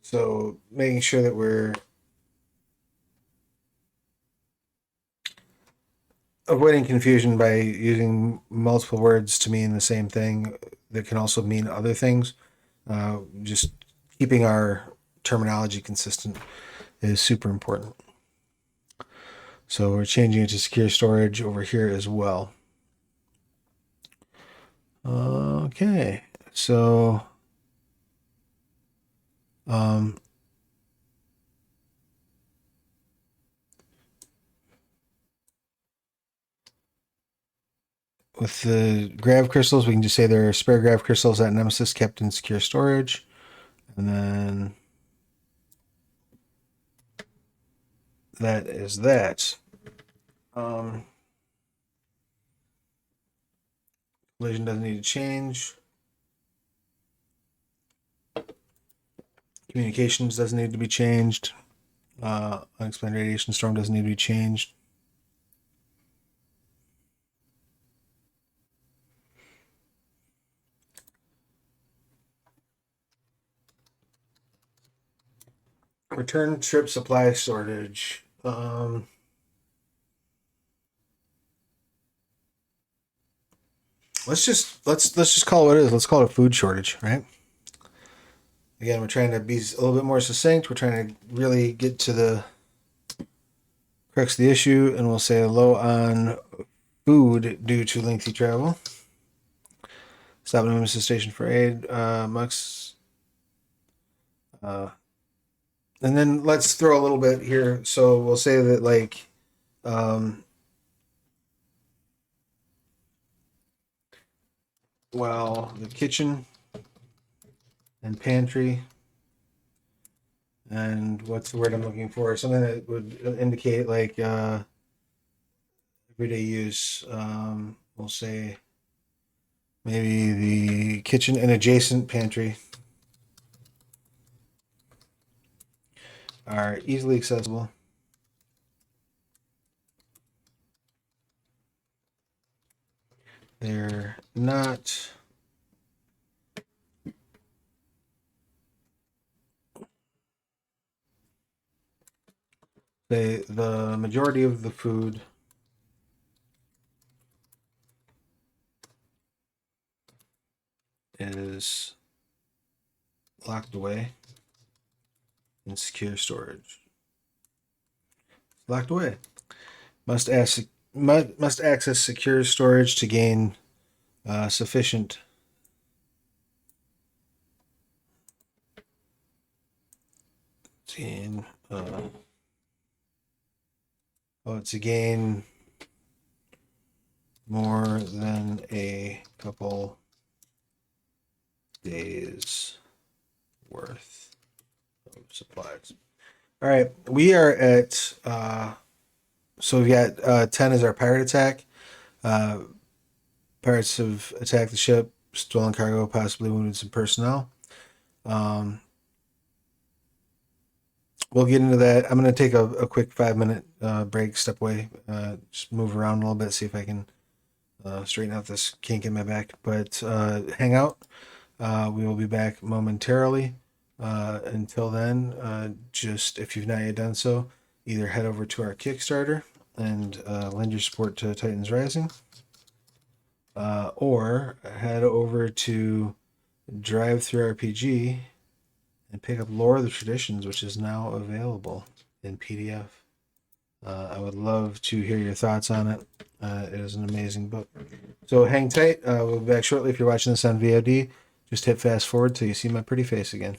So making sure that we're avoiding confusion by using multiple words to mean the same thing that can also mean other things. Just keeping our terminology consistent is super important. So we're changing it to secure storage over here as well. Okay, so with the grav crystals, we can just say there are spare grav crystals at Nemesis kept in secure storage. And then that is that. Collision doesn't need to change. Communications doesn't need to be changed. Unexplained radiation storm doesn't need to be changed. Return trip supply shortage. Let's just call it what it is. Let's call it a food shortage, right? Again, we're trying to be a little bit more succinct. We're trying to really get to the crux of the issue, and we'll say low on food due to lengthy travel. Stop at Nemesis station for aid. Mux. And then let's throw a little bit here. So we'll say that like well, the kitchen and pantry, and what's the word I'm looking for? Something that would indicate like everyday use. We'll say maybe the kitchen and adjacent pantry are easily accessible. They're not the majority of the food is locked away in secure storage. Locked away. Must access secure storage to gain sufficient to gain more than a couple days worth of supplies. All right, we are at so we've got 10 as our pirate attack. Pirates have attacked the ship, stolen cargo, possibly wounded some personnel. We'll get into that. I'm going to take a quick 5-minute break, step away, just move around a little bit, see if I can straighten out this kink in my back. But hang out. We will be back momentarily. Until then, just if you've not yet done so, either head over to our Kickstarter and lend your support to Titans Rising, or head over to Drive Through RPG and pick up Lore of the Traditions, which is now available in PDF. I would love to hear your thoughts on it. It is an amazing book. So hang tight. We'll be back shortly. If you're watching this on VOD, just hit fast forward till you see my pretty face again.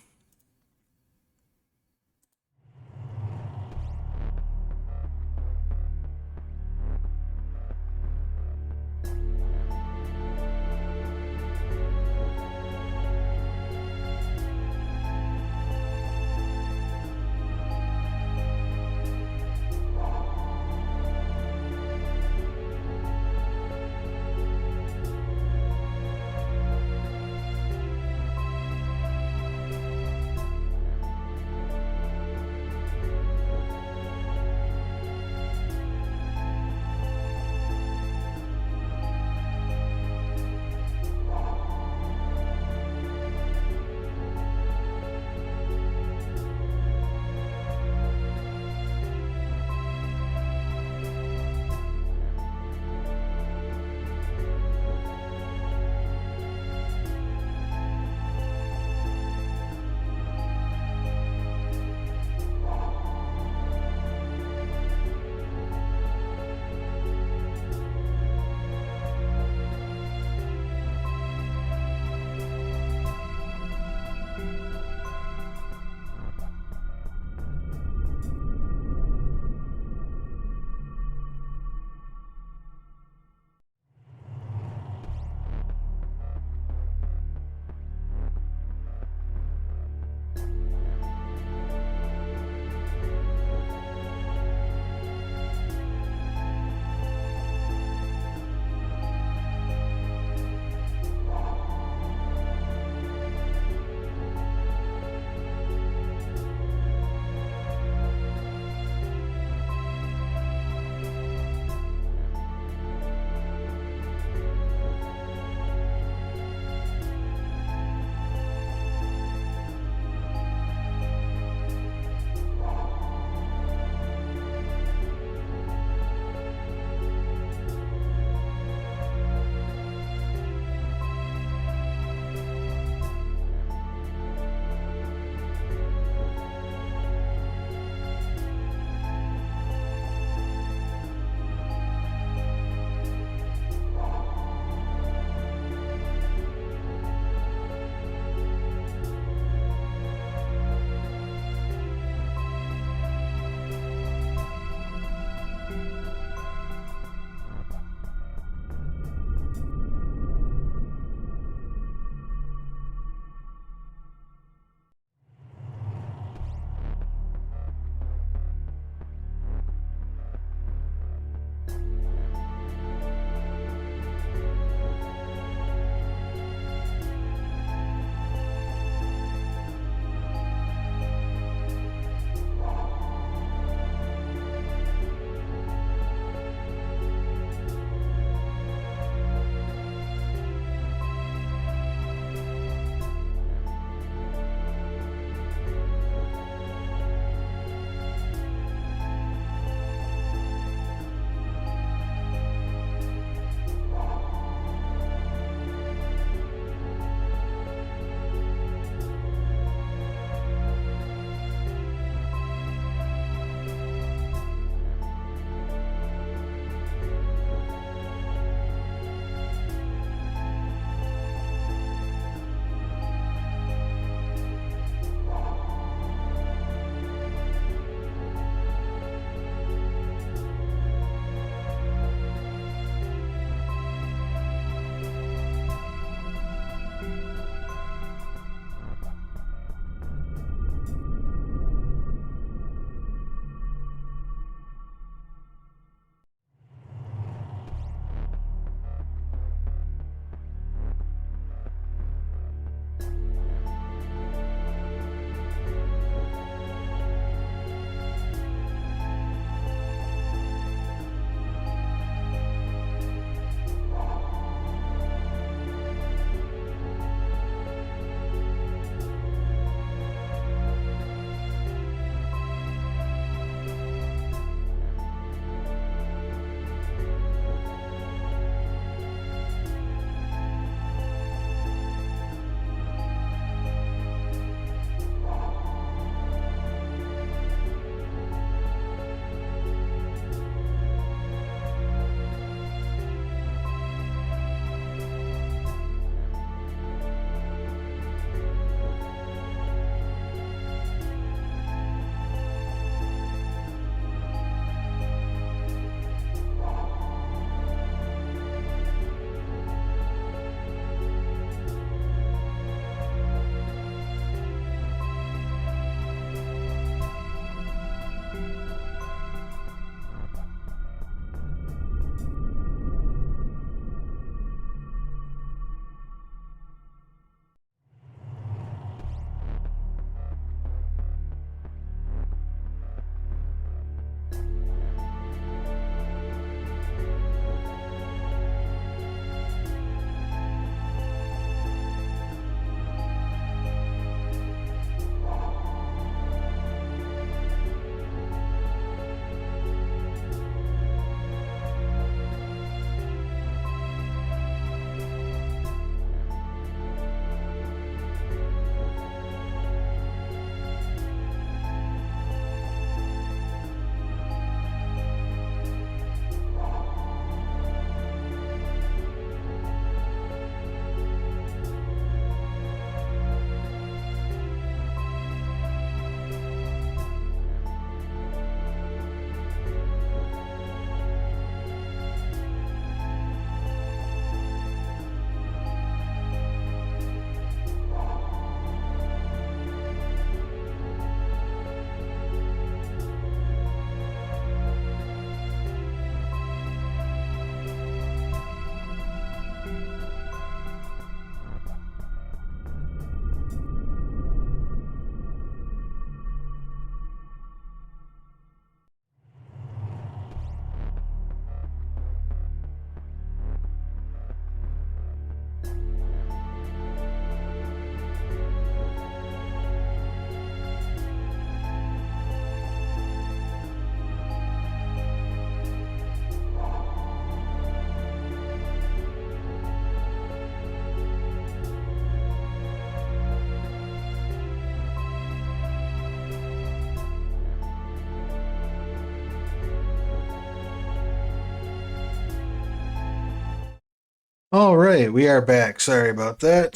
All right, we are back. Sorry about that.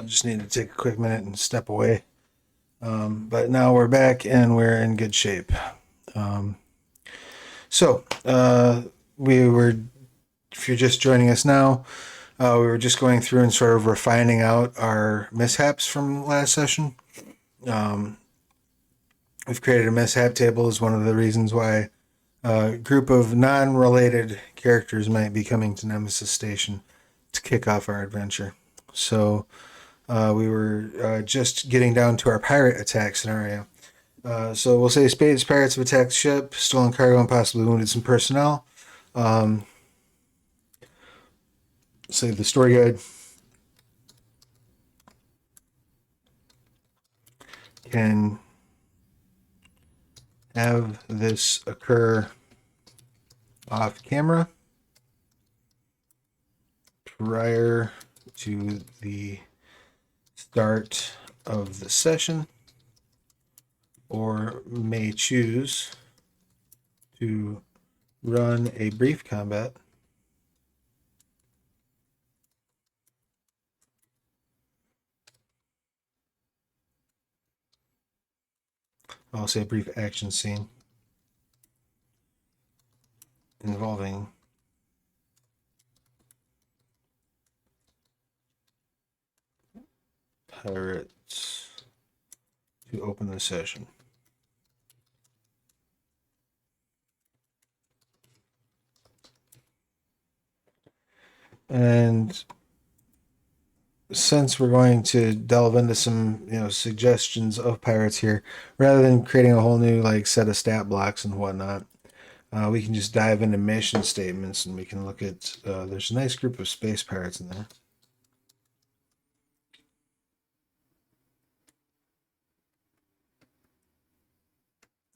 Just need to take a quick minute and step away. But now we're back and we're in good shape. Um, so, we were, if you're just joining us now, we were just going through and sort of refining out our mishaps from last session. Um, we've created a mishap table as one of the reasons why a group of non-related characters might be coming to Nemesis Station to kick off our adventure. So we were just getting down to our pirate attack scenario. So we'll say Spade's pirates have attacked the ship, stolen cargo, and possibly wounded some personnel. Um, say the story guide can have this occur off camera prior to the start of the session, or may choose to run a brief combat I'll say a brief action scene involving pirates to open the session. And since we're going to delve into some, suggestions of pirates here, rather than creating a whole new set of stat blocks and whatnot, we can just dive into mission statements and we can look at. There's a nice group of space pirates in there.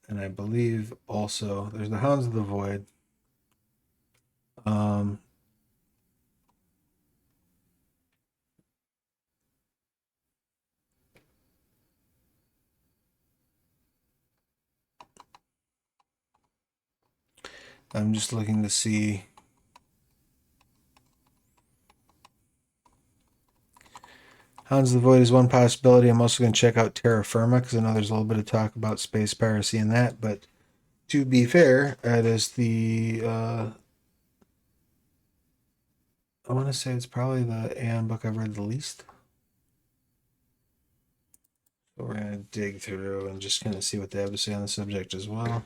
And I believe also there's the Hounds of the Void. Um, I'm just looking to see. Hounds of the Void is one possibility. I'm also going to check out Terra Firma because I know there's a little bit of talk about space piracy in that. But to be fair, that is the. I want to say it's probably the Aeon book I've read the least. So we're going to dig through and just kind of see what they have to say on the subject as well.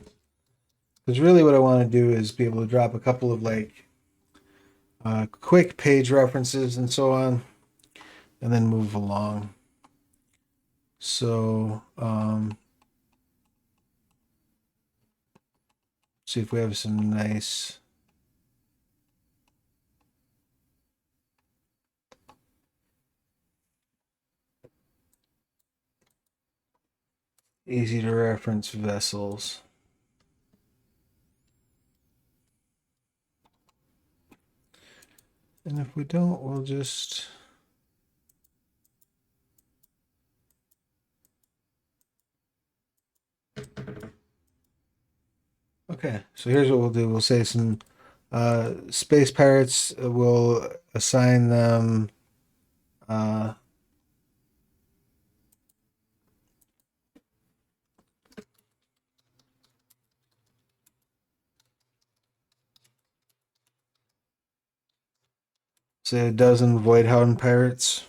Because really, what I want to do is be able to drop a couple of quick page references and so on, and then move along. So, see if we have some nice. Easy to reference vessels. And if we don't, we'll just. Okay, so here's what we'll do. We'll say some space pirates. We'll assign them. Say a dozen Voidhound pirates.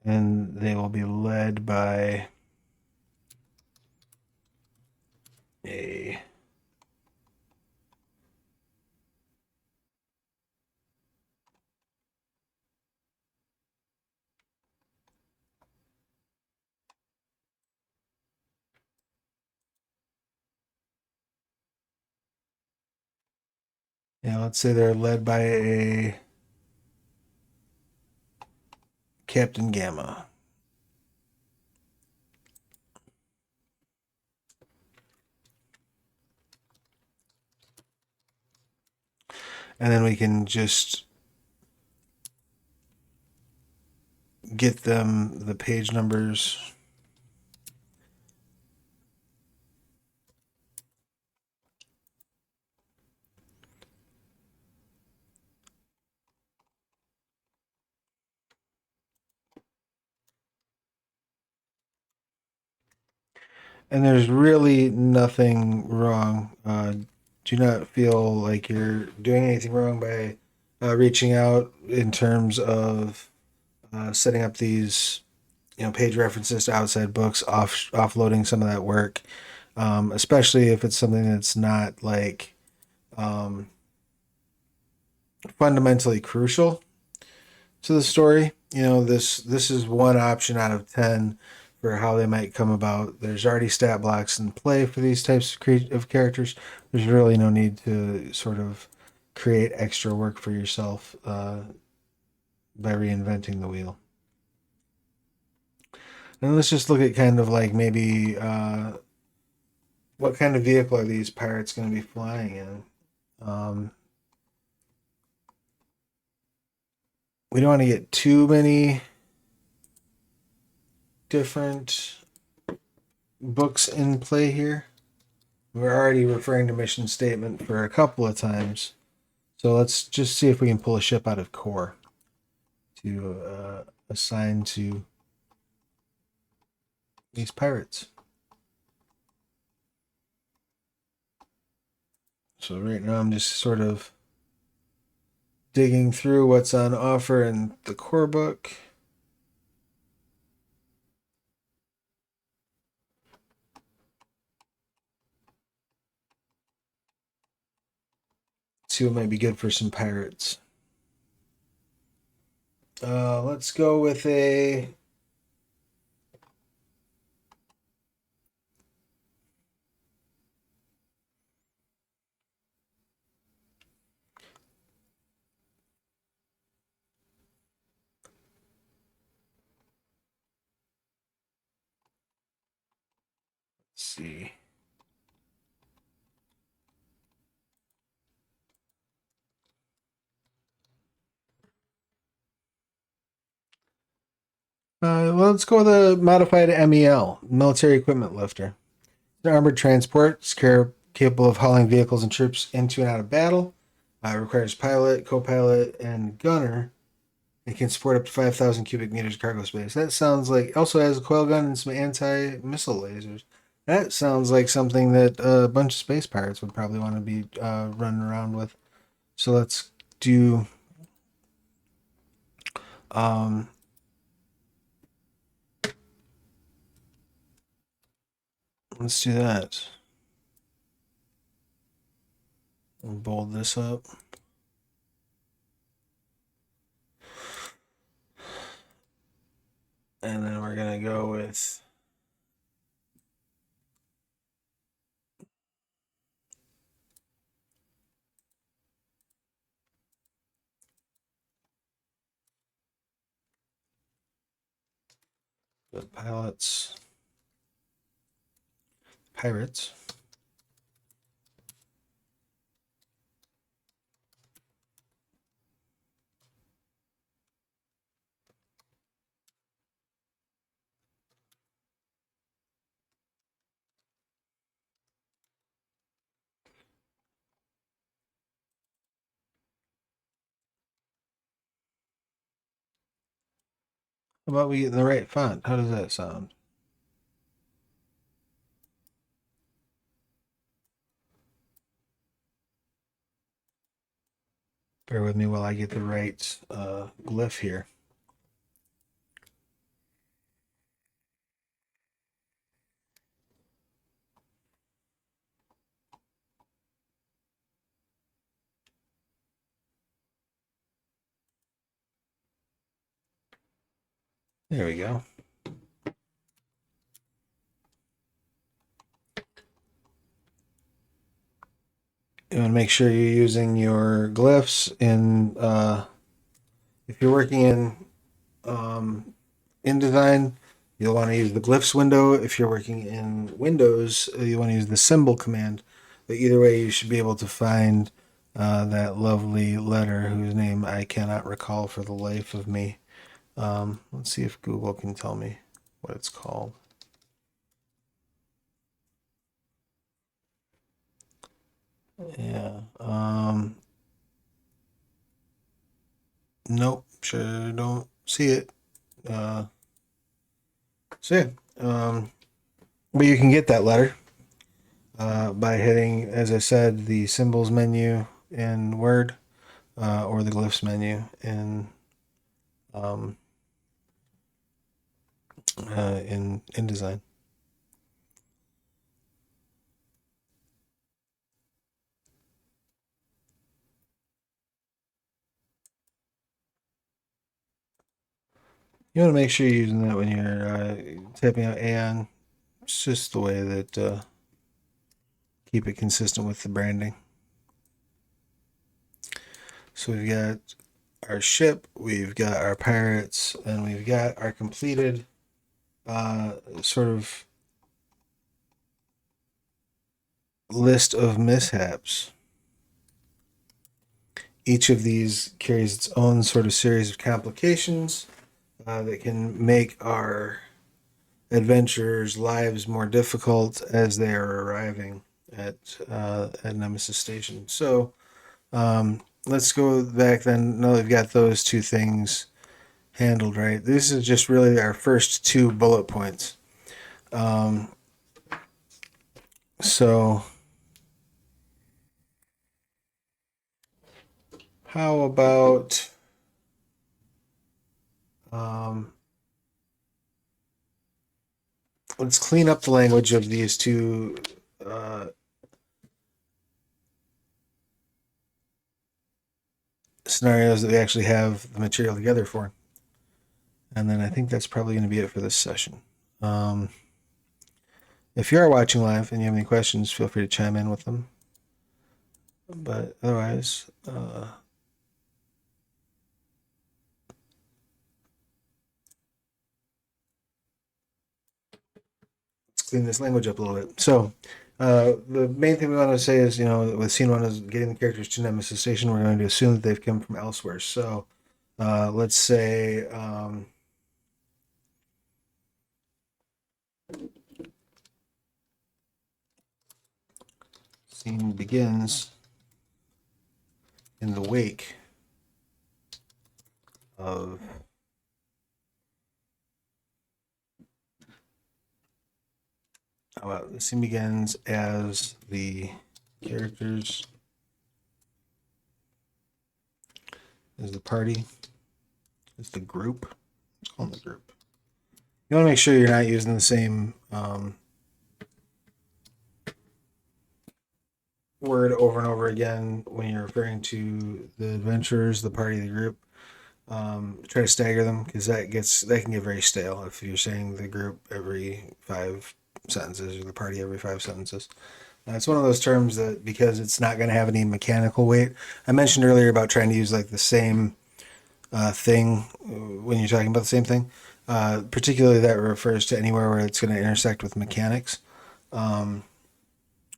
And they will be led by a let's say they're led by a Captain Gamma. And then we can just get them the page numbers. And there's really nothing wrong. Do not feel like you're doing anything wrong by reaching out in terms of setting up these, page references to outside books, offloading some of that work, especially if it's something that's not like um, fundamentally crucial to the story. This is one option out of 10 for how they might come about. There's already stat blocks in play for these types of characters. There's really no need to sort of create extra work for yourself by reinventing the wheel. And let's just look at kind of like maybe what kind of vehicle are these pirates going to be flying in? We don't want to get too many different books in play here. We're already referring to mission statement for a couple of times. So let's just see if we can pull a ship out of core to assign to these pirates. So right now I'm just sort of digging through what's on offer in the core book. See what might be good for some pirates. Let's go with a let's see. Well, let's go with a modified MEL, military equipment lifter. The armored transport is capable of hauling vehicles and troops into and out of battle. Requires pilot, co-pilot, and gunner. It can support up to 5,000 cubic meters of cargo space. That sounds like also has a coil gun and some anti-missile lasers. That sounds like something that a bunch of space pirates would probably want to be running around with. So let's do um, let's do that. We'll bold this up. And then we're going to go with the pirates. How about we get the right font? How does that sound? Bear with me while I get the right glyph here. There we go. You want to make sure you're using your glyphs in if you're working in InDesign, you'll want to use the glyphs window. If you're working in Windows, you want to use the symbol command. But either way, you should be able to find that lovely letter whose name I cannot recall for the life of me. Let's see if Google can tell me what it's called. Yeah. Nope. Sure don't see it. So yeah. But you can get that letter by hitting, as I said, the symbols menu in Word or the glyphs menu in um, in InDesign. You want to make sure you're using that when you're typing out Aeon. It's just the way that keep it consistent with the branding. So we've got our ship, we've got our pirates, and we've got our completed sort of list of mishaps. Each of these carries its own sort of series of complications that can make our adventurers' lives more difficult as they are arriving at Nemesis Station. So let's go back then. Now we've got those two things handled, right? This is just really our first two bullet points. So how about let's clean up the language of these two scenarios that we actually have the material together for. And then I think that's probably going to be it for this session. If you are watching live and you have any questions, feel free to chime in with them. But otherwise, let's clean this language up a little bit. So the main thing we want to say is, with scene one is getting the characters to Nemesis Station, we're going to assume that they've come from elsewhere. So let's say scene begins in the wake of the scene begins as the characters, as the party, as the group. Let's call them the group. You want to make sure you're not using the same word over and over again when you're referring to the adventurers, the party, the group. Try to stagger them because that can get very stale if you're saying the group every 5 sentences or the party every 5 sentences. It's one of those terms that, because it's not going to have any mechanical weight. I mentioned earlier about trying to use like the same thing when you're talking about the same thing. Particularly that refers to anywhere where it's going to intersect with mechanics,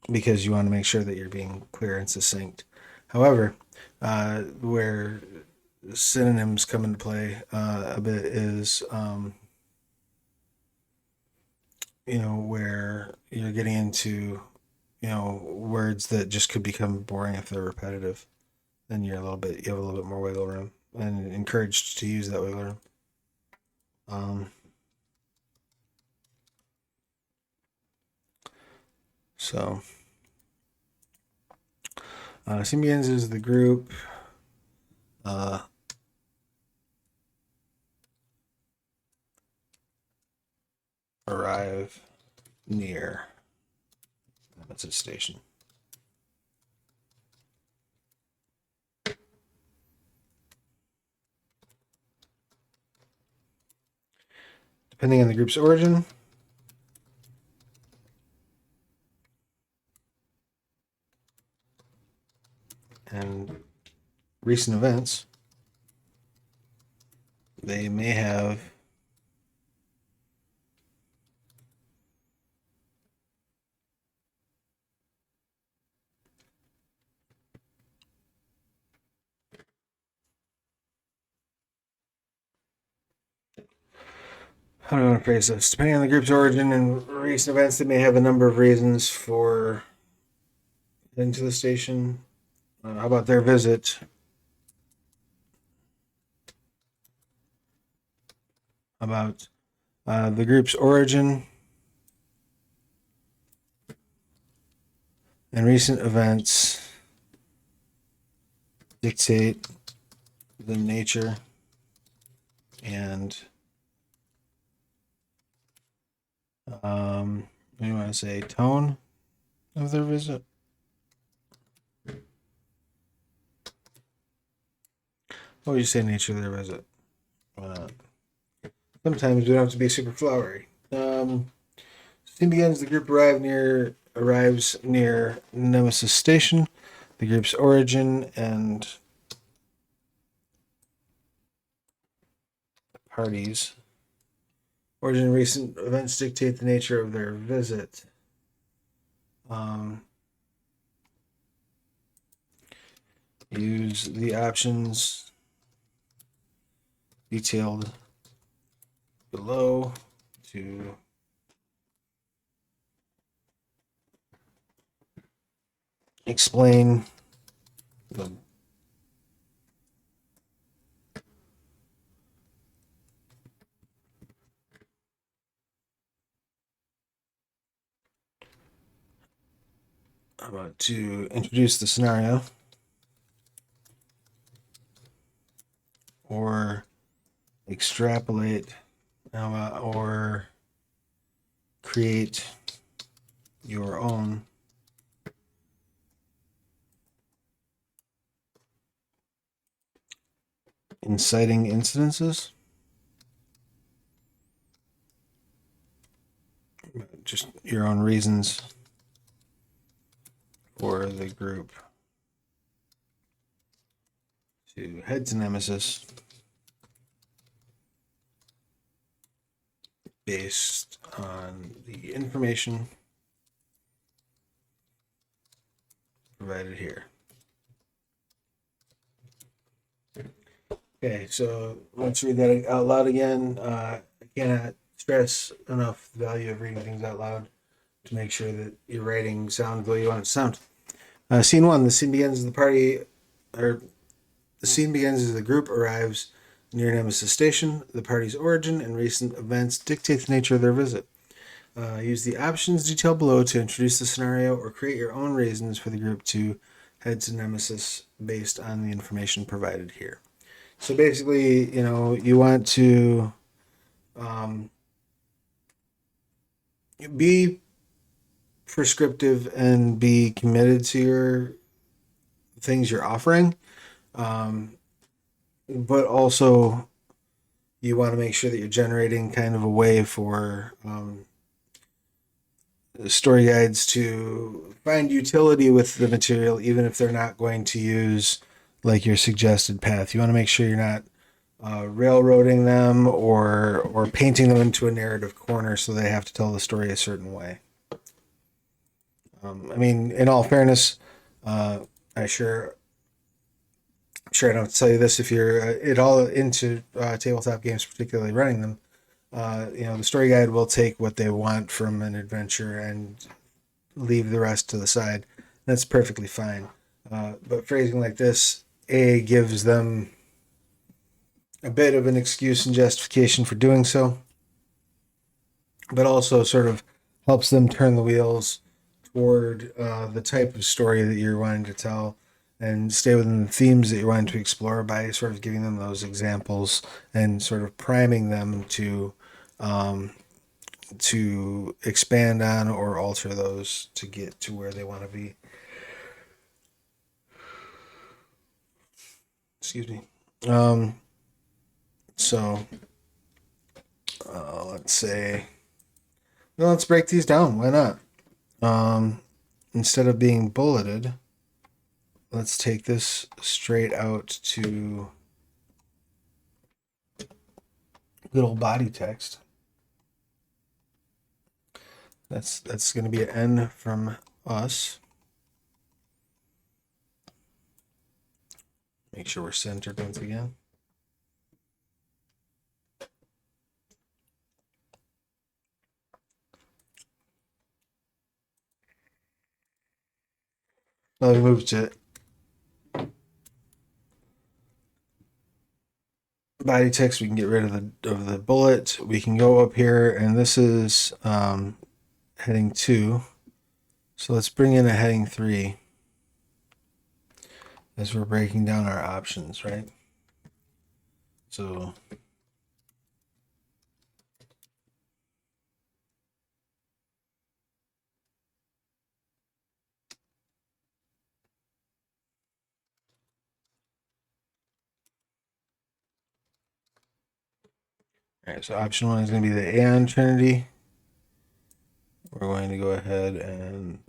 because you want to make sure that you're being clear and succinct. However, where synonyms come into play a bit is, where you're getting into, words that just could become boring if they're repetitive. Then you have a little bit more wiggle room and encouraged to use that wiggle room. So Symbians is the group. Arrive near Nemesis Station. Depending on the group's origin, and recent events, they may have how do I want to phrase this? Depending on the group's origin and recent events, they may have a number of reasons for into the station. How about their visit? About the group's origin and recent events dictate the nature and what do you want to say, tone of their visit? What would you say, nature of their visit? Sometimes we don't have to be super flowery. Scene begins. The group arrives near Nemesis Station. The group's origin and parties. Origin and recent events dictate the nature of their visit. Use the options detailed below to explain the about to introduce the scenario or extrapolate or create your own inciting incidences. Just your own reasons for the group to head to Nemesis based on the information provided here. Okay, so let's read that out loud again. I cannot stress enough the value of reading things out loud to make sure that your writing sounds the way you want it to sound. Scene 1. The scene begins as the group arrives near Nemesis Station. The party's origin and recent events dictate the nature of their visit. Use the options detailed below to introduce the scenario or create your own reasons for the group to head to Nemesis based on the information provided here. So basically, you want to be prescriptive and be committed to your things you're offering. But also you want to make sure that you're generating kind of a way for story guides to find utility with the material, even if they're not going to use like your suggested path. You want to make sure you're not railroading them or painting them into a narrative corner so they have to tell the story a certain way. In all fairness, I'm sure I don't have to tell you this if you're at all into tabletop games, particularly running them. The story guide will take what they want from an adventure and leave the rest to the side. That's perfectly fine. But phrasing like this, gives them a bit of an excuse and justification for doing so, but also sort of helps them turn the wheels toward the type of story that you're wanting to tell and stay within the themes that you're wanting to explore by sort of giving them those examples and sort of priming them to expand on or alter those to get to where they want to be. Excuse me. Let's break these down. Why not? Instead of being bulleted, let's take this straight out to good old body text. That's going to be an N from us. Make sure we're centered once again. Now we move to body text. We can get rid of the bullet. We can go up here, and this is heading 2. So let's bring in a heading 3 as we're breaking down our options, right? So all right, so option 1 is going to be the Aeon Trinity. We're going to go ahead and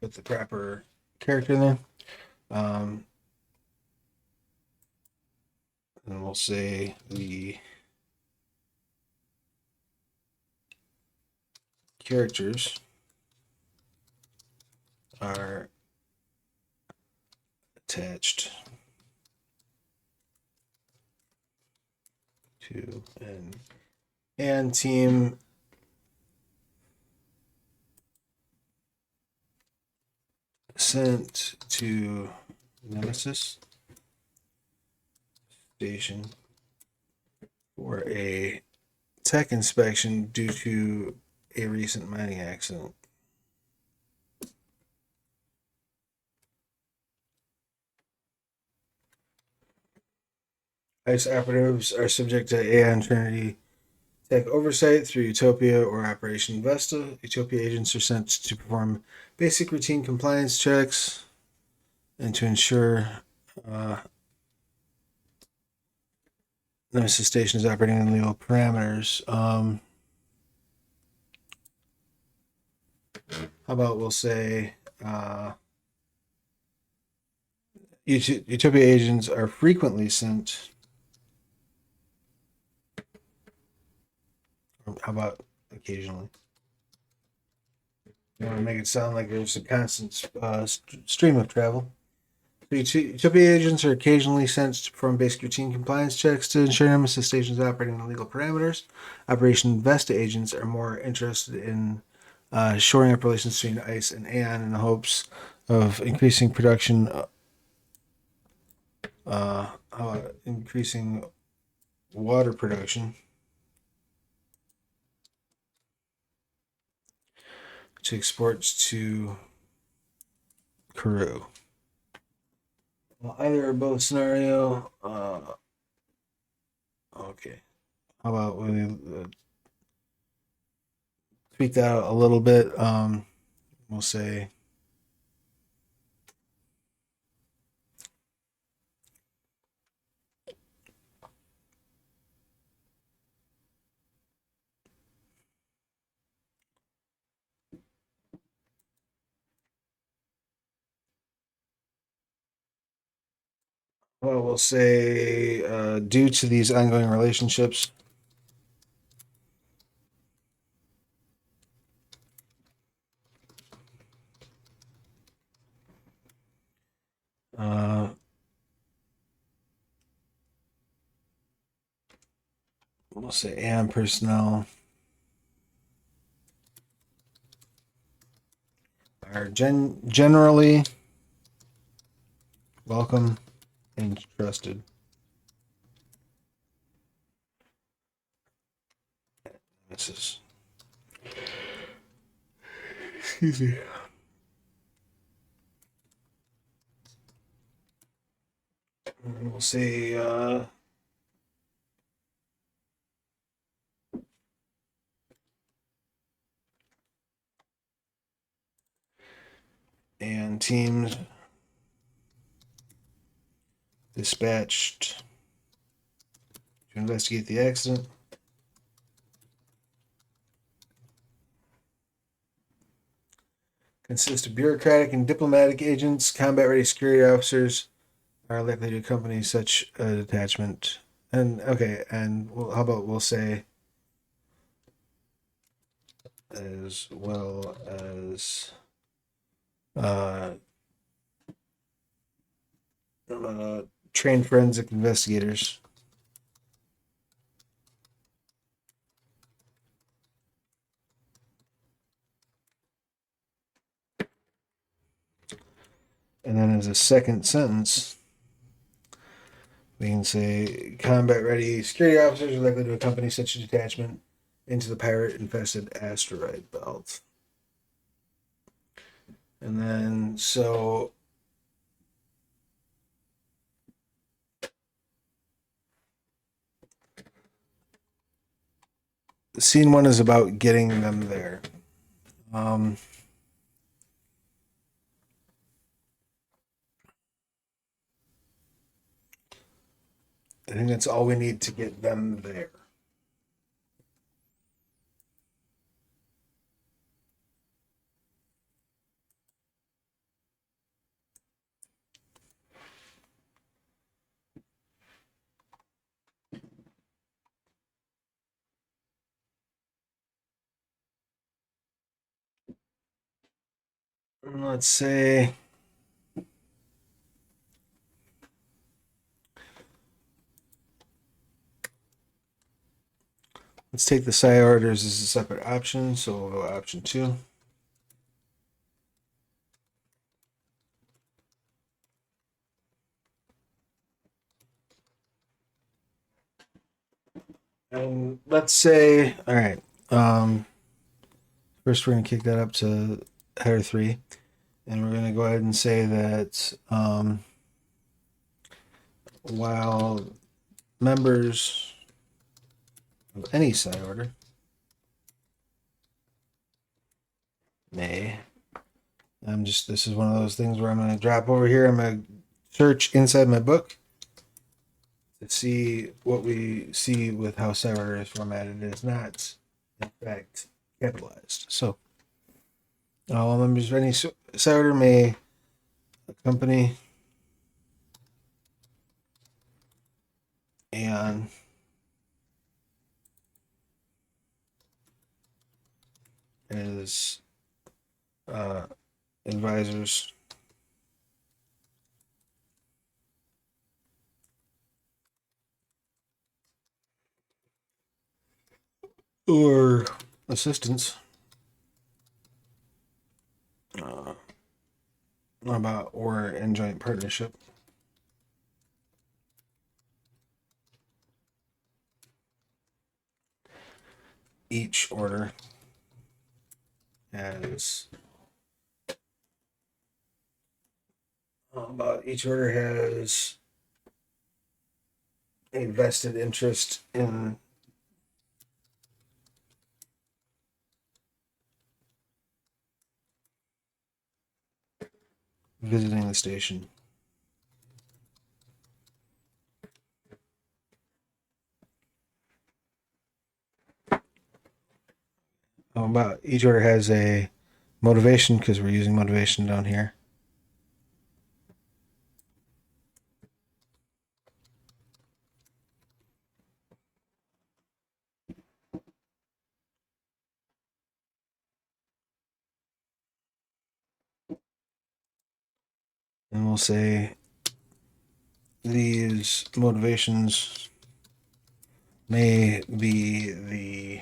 put the proper character in there. And we'll say the characters are attached to an and team sent to Nemesis Station for a tech inspection due to a recent mining accident. ICE operatives are subject to Aeon Trinity tech oversight through Utopia or Operation Vesta. Utopia agents are sent to perform basic routine compliance checks and to ensure Nemesis Station is operating in legal parameters. How about we'll say Utopia agents are frequently sent. How about occasionally? You want to make it sound like there's a constant stream of travel. Utopia agents are occasionally sent to perform basic routine compliance checks to ensure Nemesis stations operating in legal parameters. Operation Vesta agents are more interested in shoring up relations between ICE and Aeon in the hopes of increasing production, increasing water production, to exports to Peru. Well, either or both scenario. Okay. How about we tweak that out a little bit? We'll say we'll say due to these ongoing relationships, we'll say AM personnel are generally welcome and trusted. This is, excuse me. We'll say and teams dispatched to investigate the accident. Consist of bureaucratic and diplomatic agents. Combat-ready security officers are likely to accompany such a detachment. And okay, and how about we'll say as well as trained forensic investigators. And then as a second sentence, we can say combat ready security officers are likely to accompany such a detachment into the pirate infested asteroid belt. And then, so scene one is about getting them there. I think that's all we need to get them there. Let's say let's take the side orders as a separate option, so we'll go option 2. And let's say, all right, first we're going to kick that up to header 3, and we're going to go ahead and say that while members of any side order may, this is one of those things where I'm going to drop over here, I'm going to search inside my book to see what we see with how side order is formatted. It is not, in fact, capitalized. So, all members of any side order may accompany and as advisors or assistants about or in joint partnership. Each order has a vested interest in visiting the station. About each order has a motivation because we're using motivation down here. And we'll say these motivations may be the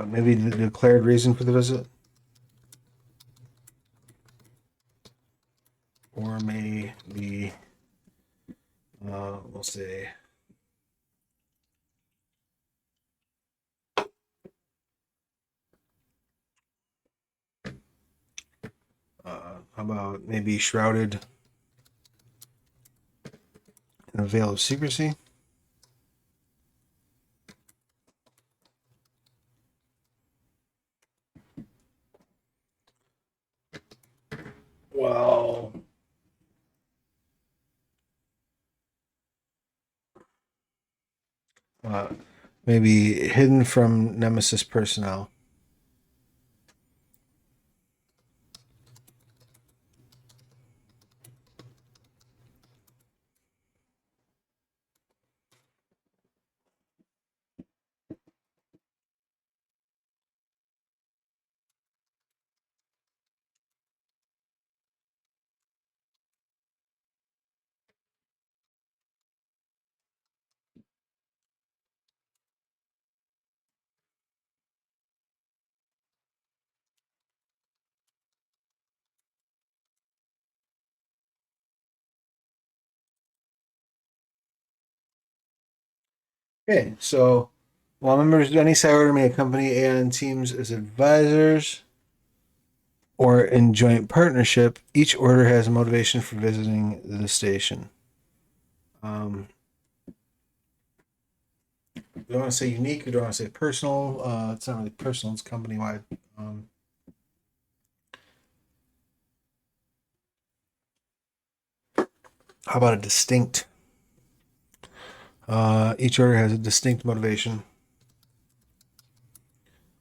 maybe the declared reason for the visit, or may be we'll say how about maybe shrouded in a veil of secrecy. Well, maybe hidden from Nemesis personnel. Okay, so while members of any side order may accompany Aeon teams as advisors or in joint partnership, each order has a motivation for visiting the station. Do I want to say unique or do I want to say personal? It's not really personal, it's company wide. How about a distinct? Each order has a distinct motivation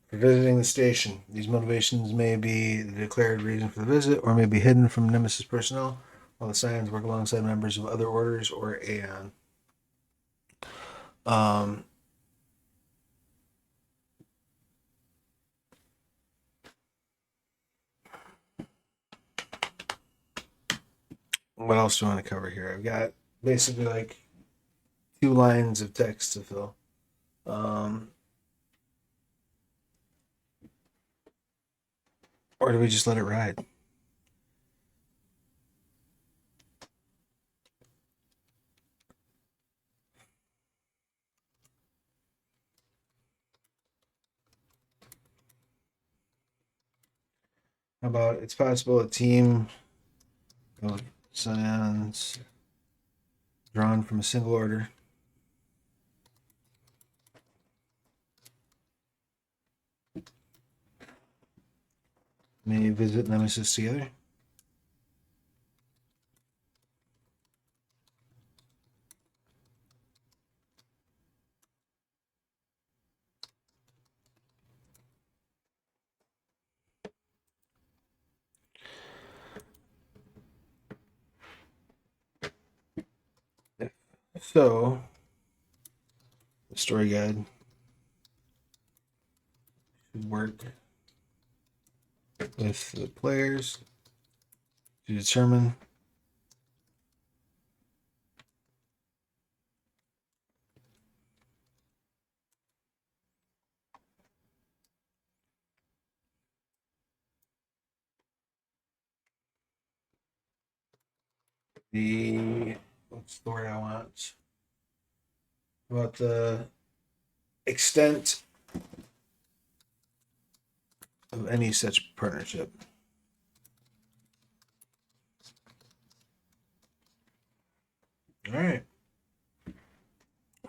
for visiting the station. These motivations may be the declared reason for the visit or may be hidden from Nemesis personnel, while the Scions work alongside members of other orders or Aeon. What else do I want to cover here? I've got basically like 2 lines of text to fill. Or do we just let it ride? How about it's possible a team of Scions drawn from a single order may visit Nemesis together. So, the story guide should work with the players to determine the what's the word I want about the extent of any such partnership. All right.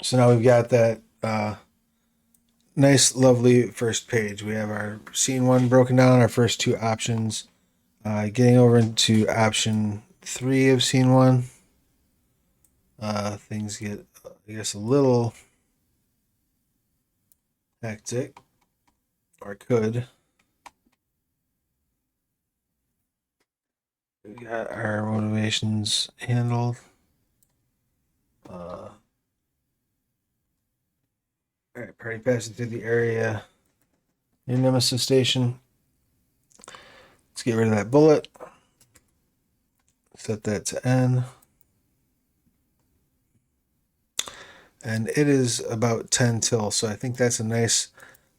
So now we've got that nice, lovely first page. We have our scene 1 broken down, our first 2 options. Getting over into option 3 of scene 1, things get, I guess, a little hectic, or could. We got our motivations handled. All right, party passing through the area near Nemesis Station. Let's get rid of that bullet. Set that to N. And it is about 10 till, so I think that's a nice,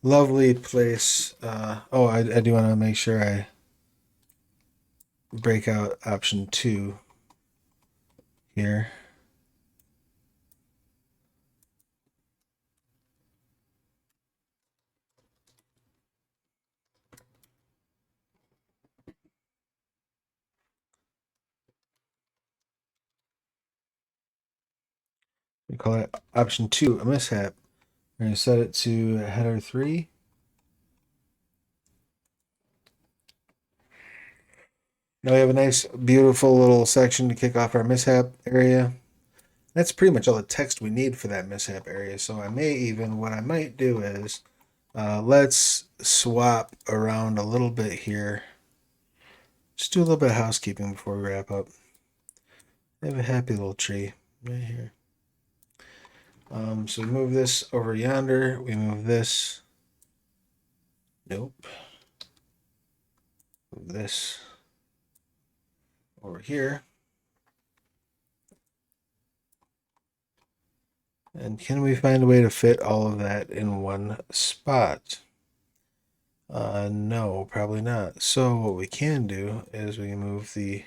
lovely place. I do want to make sure I break out option 2 here. We call it option 2, a mishap. We're going to set it to header 3. Now we have a nice, beautiful little section to kick off our mishap area. That's pretty much all the text we need for that mishap area. So what I might do is, let's swap around a little bit here. Just do a little bit of housekeeping before we wrap up. We have a happy little tree right here. So we move this over yonder. We move this. Nope. Move this over here. And can we find a way to fit all of that in one spot? No, probably not. So what we can do is we can move the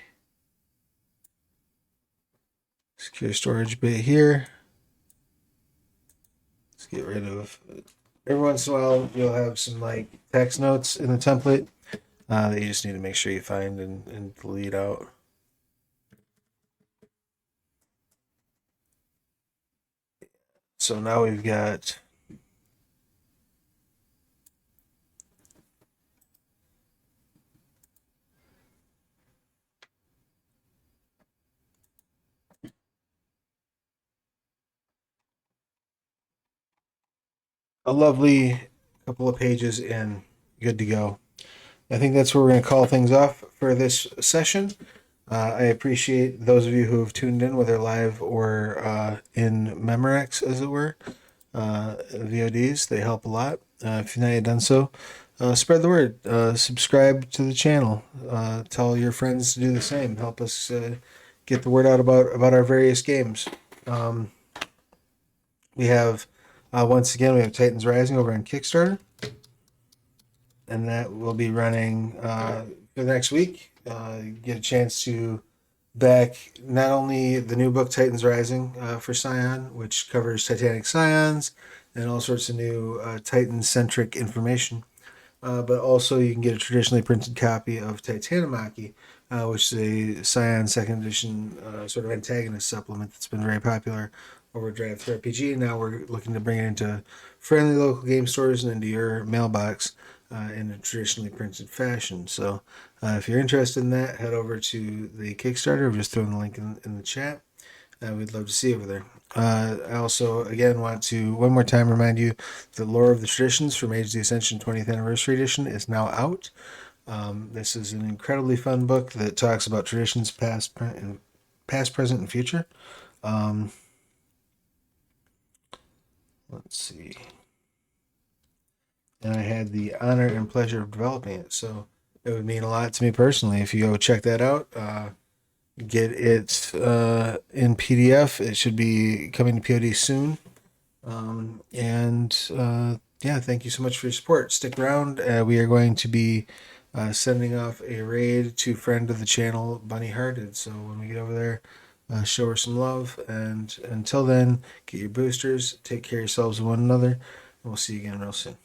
secure storage bit here. get rid of. Every once in a while, you'll have some like text notes in the template that you just need to make sure you find and delete out. So now we've got a lovely couple of pages in, good to go. I think that's where we're going to call things off for this session. I appreciate those of you who have tuned in, whether live or in Memorex, as it were. VODs, they help a lot. If you've not yet done so, spread the word. Subscribe to the channel. Tell your friends to do the same. Help us get the word out about our various games. We have, once again, we have Titans Rising over on Kickstarter. And that will be running for the next week. Get a chance to back not only the new book Titans Rising for Scion, which covers Titanic Scions and all sorts of new Titan-centric information, but also you can get a traditionally printed copy of Titanomachy, which is a Scion second edition sort of antagonist supplement that's been very popular over Drive Through RPG. Now we're looking to bring it into friendly local game stores and into your mailbox in a traditionally printed fashion. So if you're interested in that, head over to the Kickstarter. I've just thrown the link in the chat. We'd love to see you over there. I also, again, want to one more time remind you that Lore of the Traditions from Age of the Ascension 20th Anniversary Edition is now out. This is an incredibly fun book that talks about traditions past, present, and future. Let's see. And I had the honor and pleasure of developing it, so it would mean a lot to me personally if you go check that out. Get it in PDF. It should be coming to POD soon. Yeah, thank you so much for your support. Stick around. We are going to be sending off a raid to friend of the channel, Bunny Hearted. So when we get over there, show her some love. And until then, get your boosters. Take care of yourselves and one another. And we'll see you again real soon.